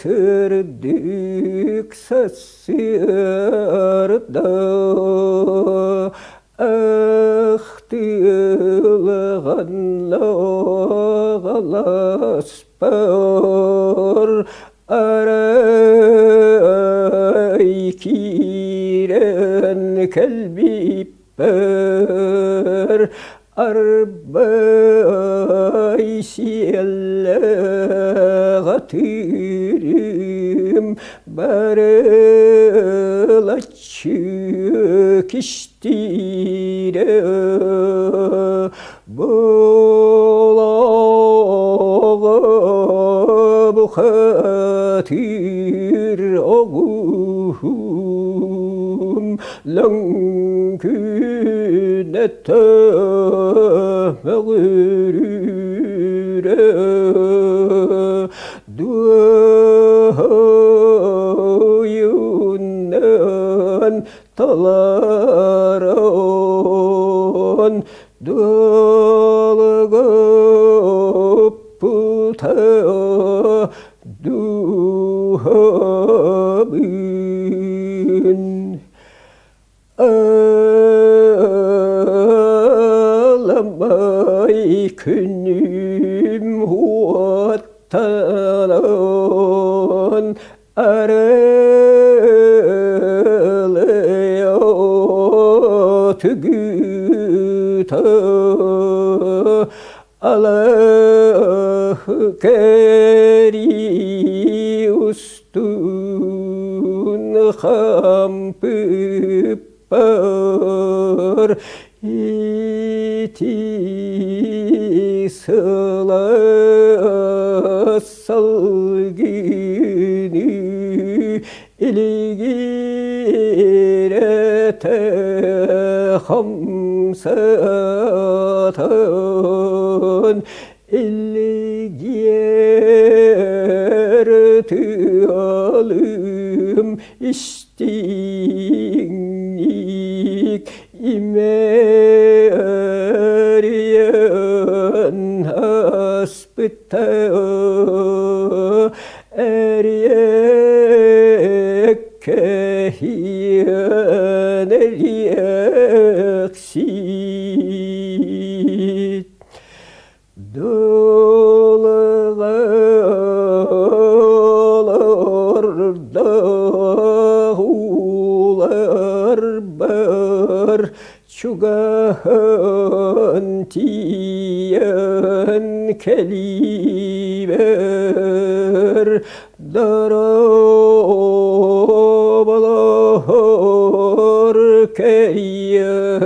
Sırdık sasırda Ahtılğanla ağlaspar Aray kiren kelbi per Arbay siyelle gatırım Barılaçık iştire Bolağa bu hatir oğum Langüne mağrure Duayunan talaron Dalgıp puta duhabın Ağlamay künüm huattalan Aralıyor tügüta Allah keri ustun hampıp par iti sıla salgını ilgirete hamsatan ilgiyer alım istinlik imeriyen haspıta eriyek kehiyen eriyeksit Dağlar dağlar bar Çugahan tiyen keliber Darabalar keriyete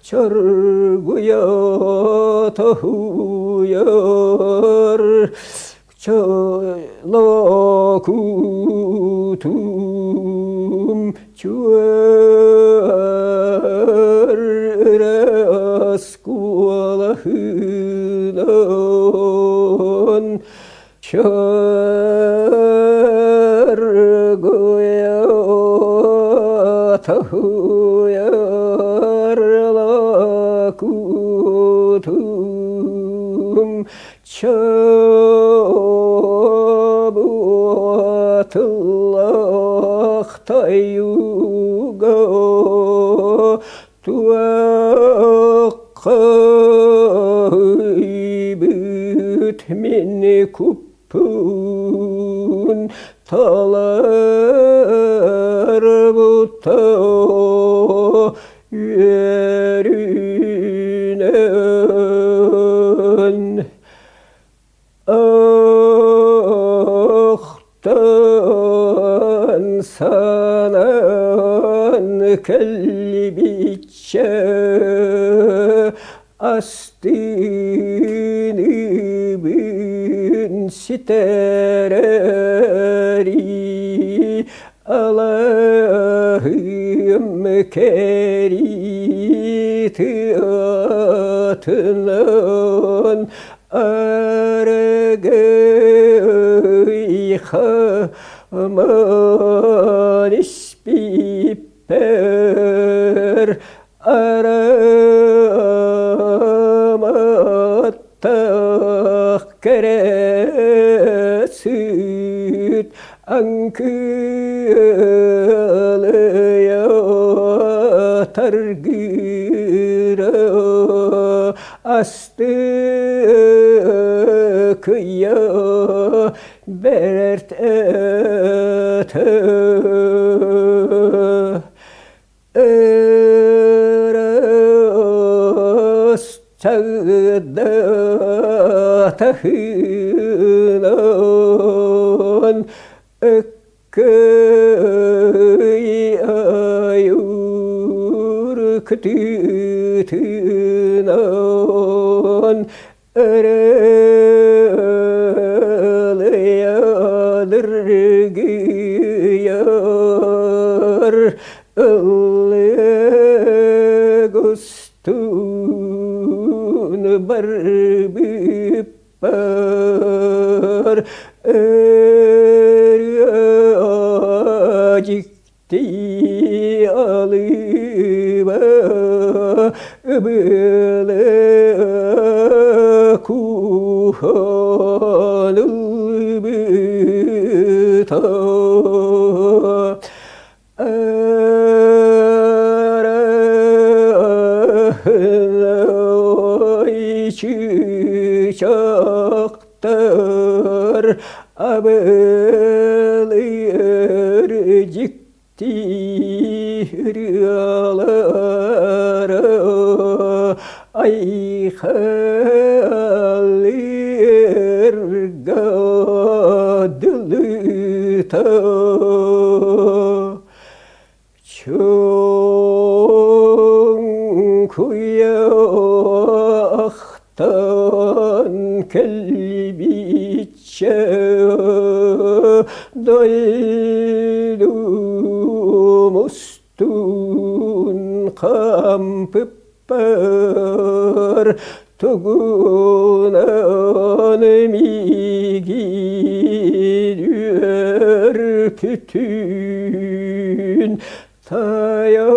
Çargıya tahuyar Çalakutum çuer raskulahınan Çargıya tahuyar lakutum Çabuatıllah tayyuga tuakkaybüt min kuppun talar butta yerünen Ahtan sanan kelbiçe astini bin sitereri Allah'ım keriti atlan argıyha aman ispiper aramat keresüt ankı targıra astı kıya bert ete eras çağda tahınan köy ayur kıtıtınan ereleyadır gıyar Legostun barbipar acikti alıba bile kuhanıl bita çiçekler abeler ciktir yalara ay halir gadılıta kuyaktan kelbiçe doydum ustun kampıpar tugunan migidür pütün tayagunan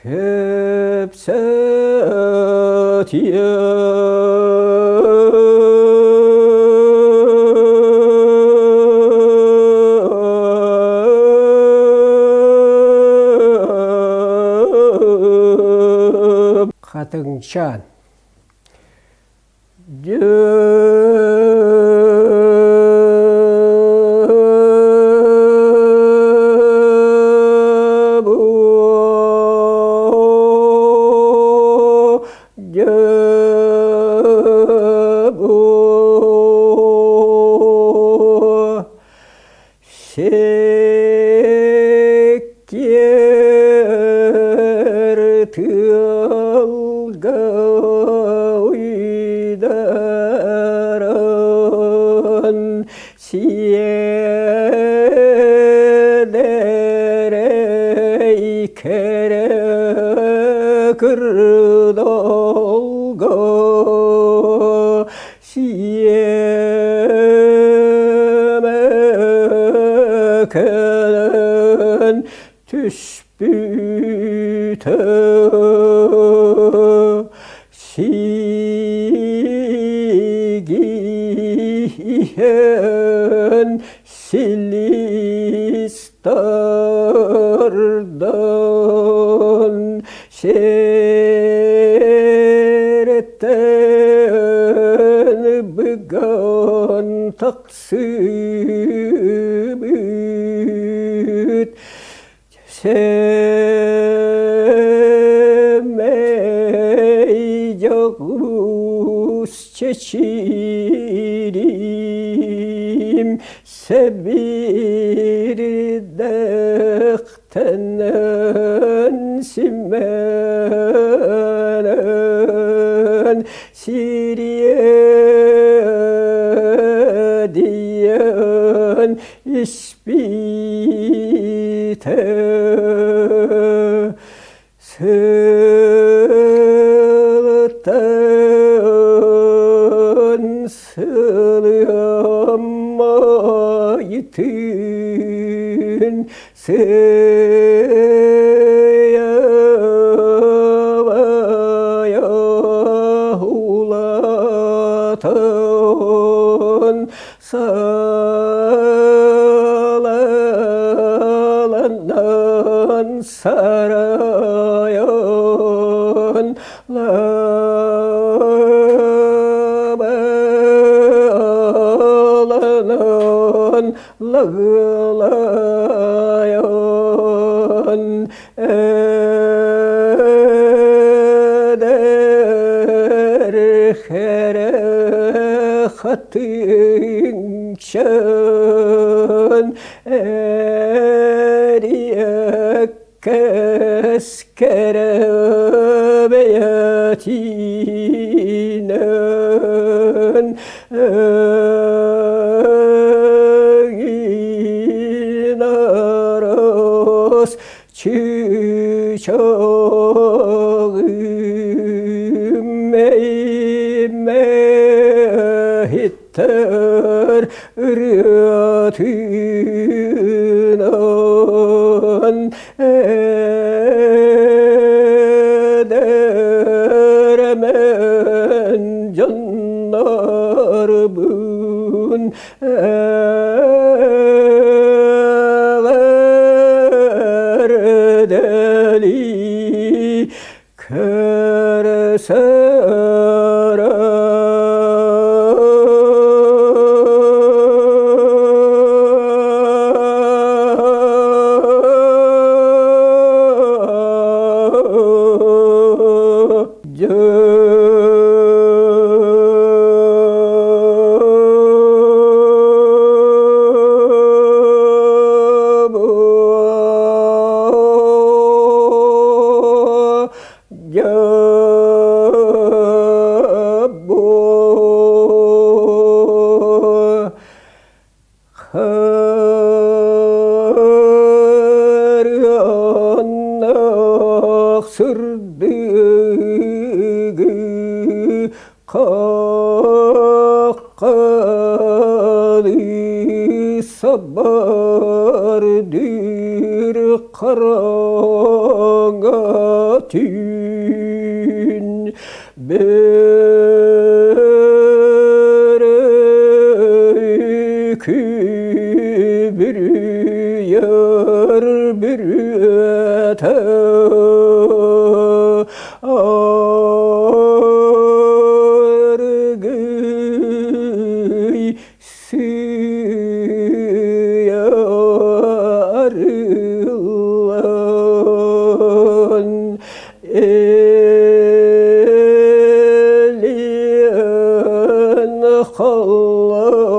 kepsat Katınçan Şeker tılga uydaran siyedere kere kırdolga siyemeken tüspüte sigiyen silistardan şeretten bıgan taksibüt semeyacağız çeçirim sebir dehtenen simenen Siriye diyen ispite sıltan sılyamaytın seyavaya hulatan salan sarayın lağlanan lağlayan eder here hatın şan eriye keskere beyatinen inaros çiçeğim mehiter rüyatinen ederemen canlar bun deli sırdığı kakkalı sabardır karangatün beröykü bir yer bir öte argıy sıyarılan eliyen hallanime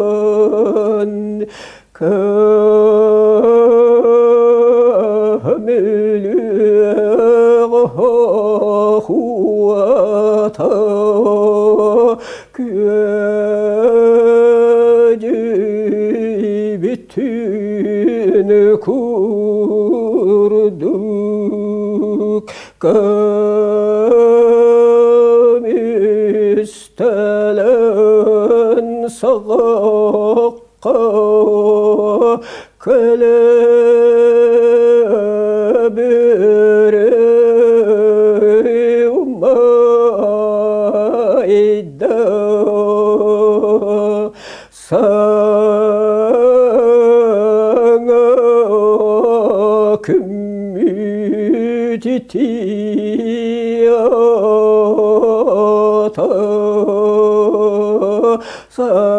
teteresirden kamilü huvata gücü bütün kurduk kamistelen sağakka kelebire umayda sana kümmütitiyata saherganan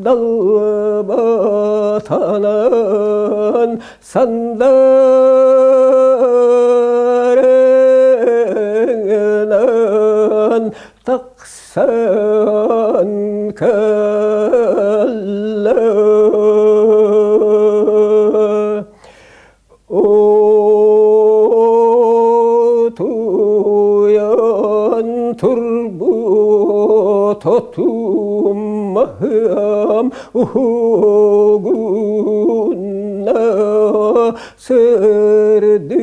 dalbatanan sandarenan taksan kalla otuyan turbut otummaham uğunna sırdı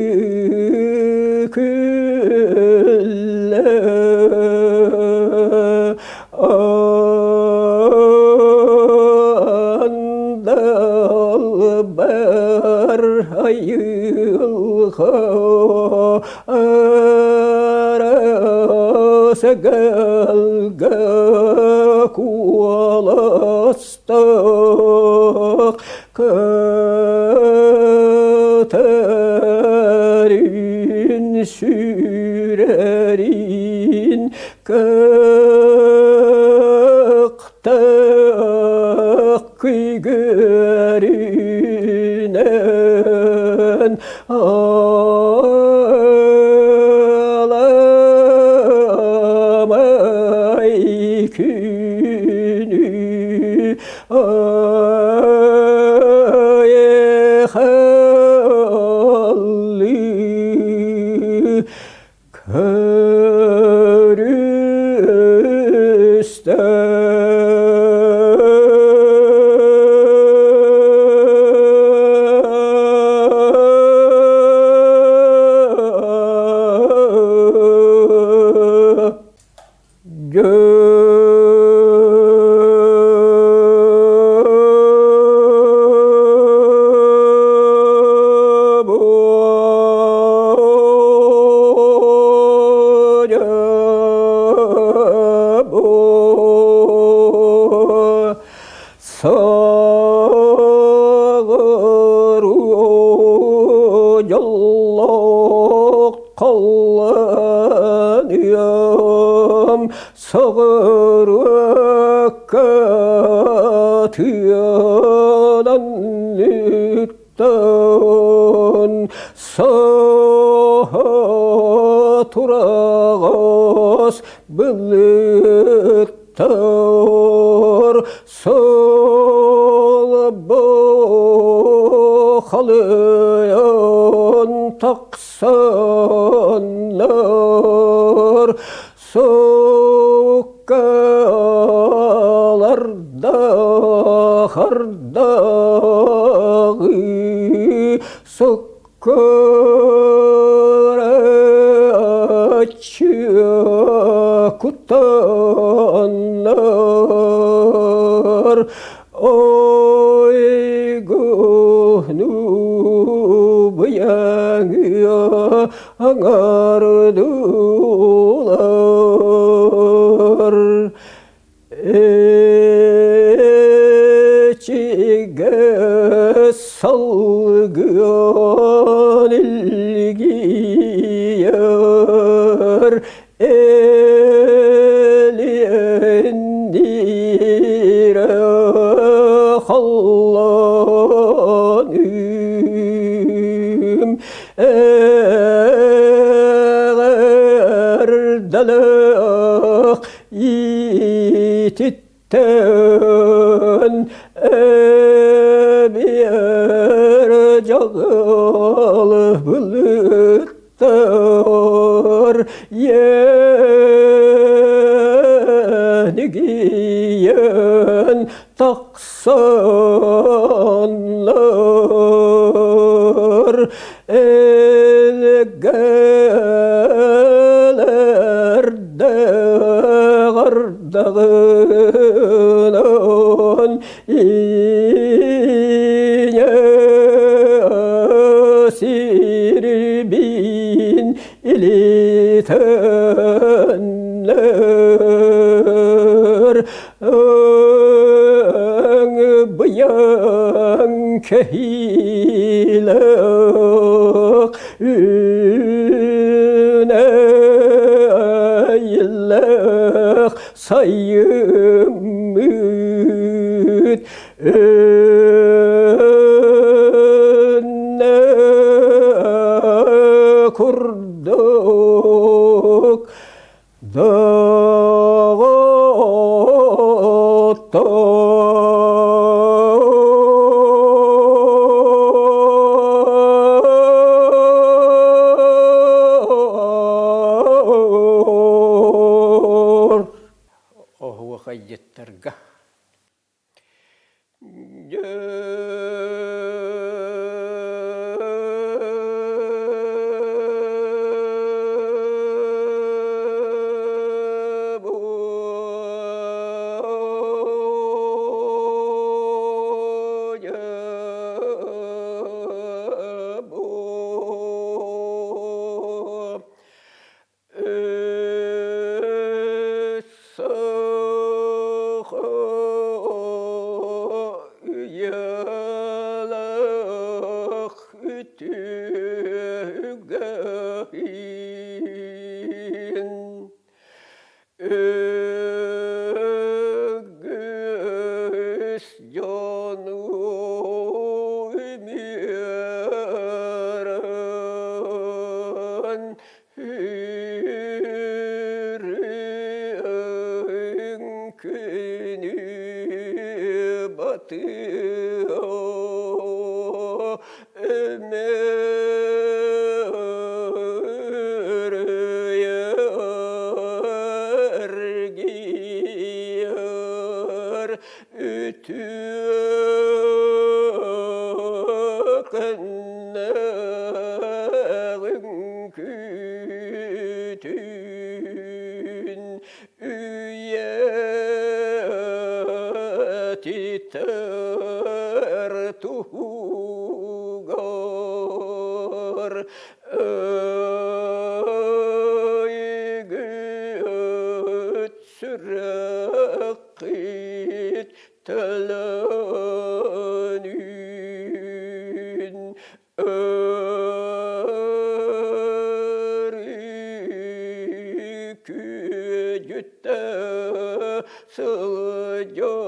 külle segelge kualastak katerin sürerin kaktak görünen ağlamay günü ay halli kallanıyorum sağır vakatiyananlıktan saha turağız bılıktar sol boğalayan taksanlar sokaklarda hardağı sokara açığa kutanlar oy gönlü bıyanıyor anardılar içige salgın ilgiyor elindire hallanım eğerdelik yititten bir cağıl bulutlar yeni giyen taksanlar elgelerde gardağınan yine sirbin ilitenler bıyan kehilak üne yillak sayyımüt önne kurduk ohu hayyetterga Tugar Sürekit telenün Kücütte sıcacı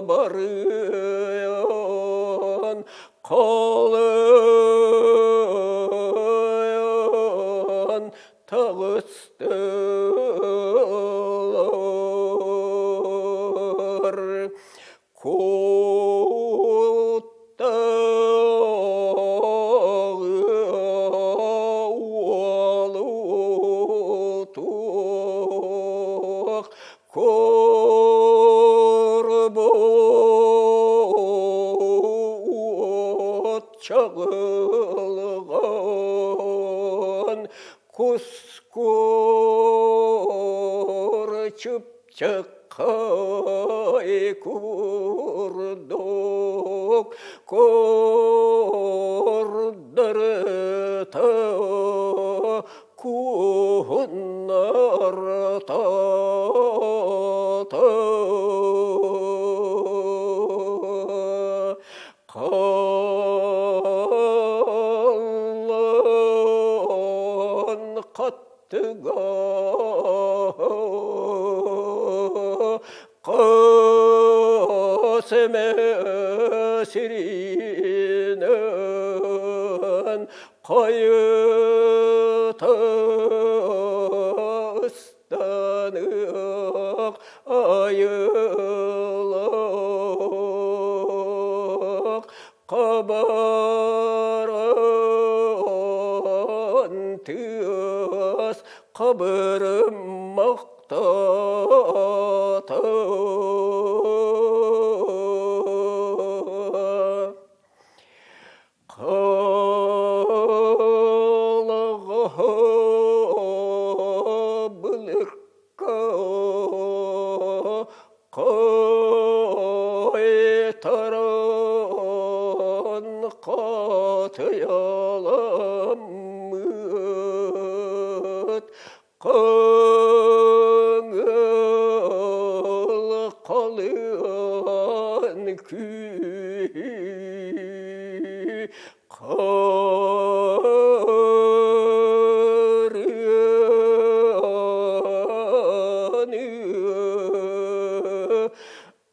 barıyan kalın tağıstılar çağılgan kuskur çıpçakay kurduk kordırta kuhunlar kalın kattıga kaseme sirinen kayıta ıstanık ayılak kabaran tığız kabırım maktata bilirka kaytaran katıyalamıt kağıl kalın küy karıyanı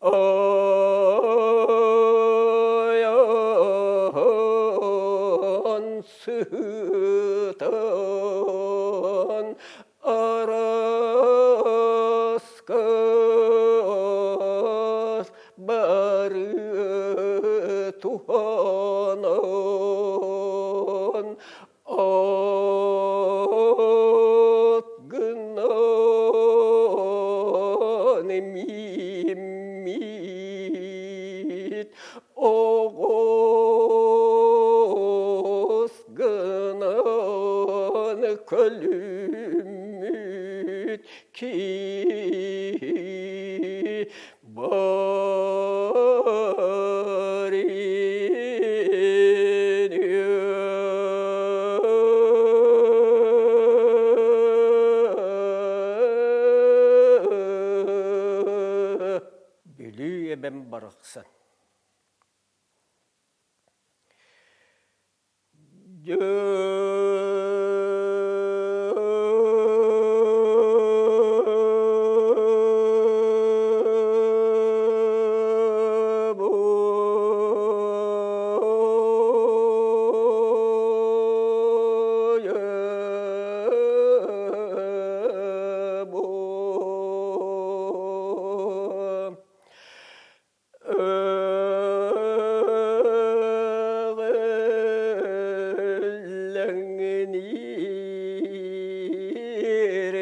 ayan sıhtan araskas barı tuhanan at gınan mimit oğuz gınan kölümüt ki Bilüye ben baraksan.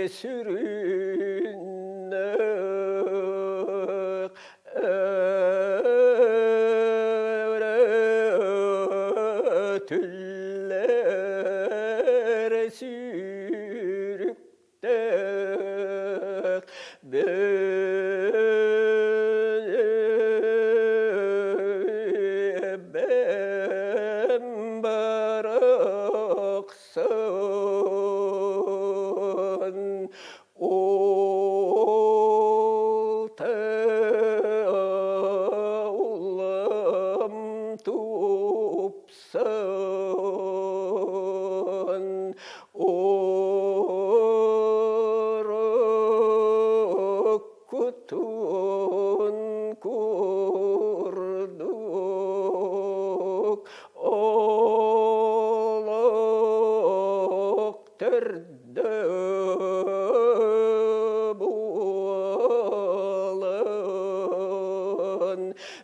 Sürünnek tüller sürüktek ben baraksan o tağlam tupsa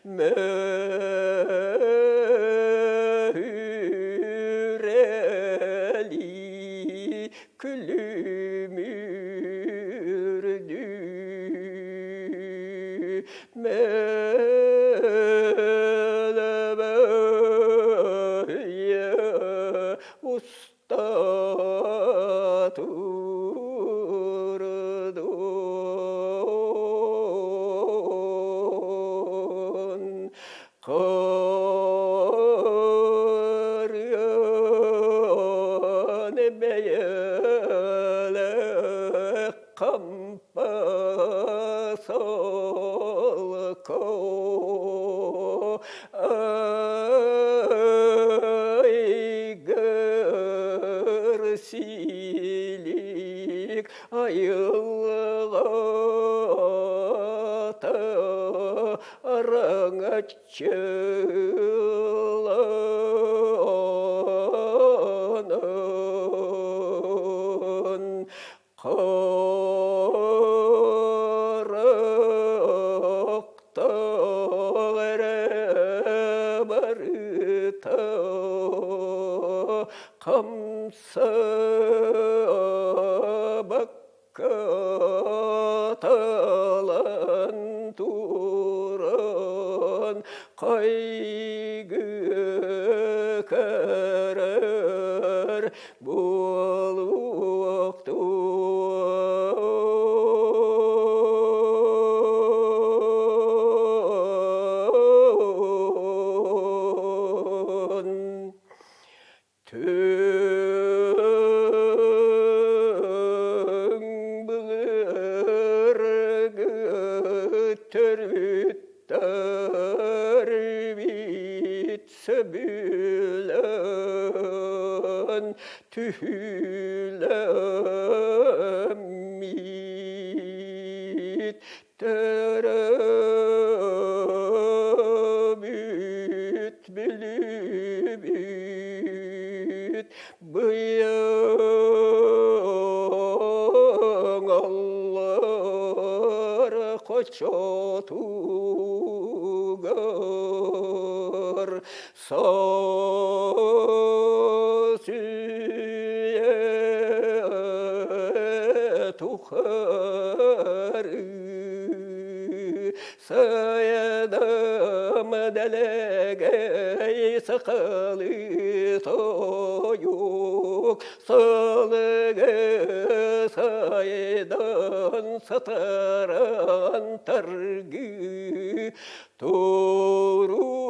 mehüreli külümürdü melebeye usta turdun karyan beyele kampa salko aygır silik ayılgata aranga çılanan karakta barıta kamsa bakkatalan turan kaygı karar bulvaktun tün bılırgı törvüttar bitse bülen tühülemit terabüt bilibit bıyang Allah'a koçotugar sasiye tuharı sayedam delege sakalı soyuk salıge sayedan sataran targı toru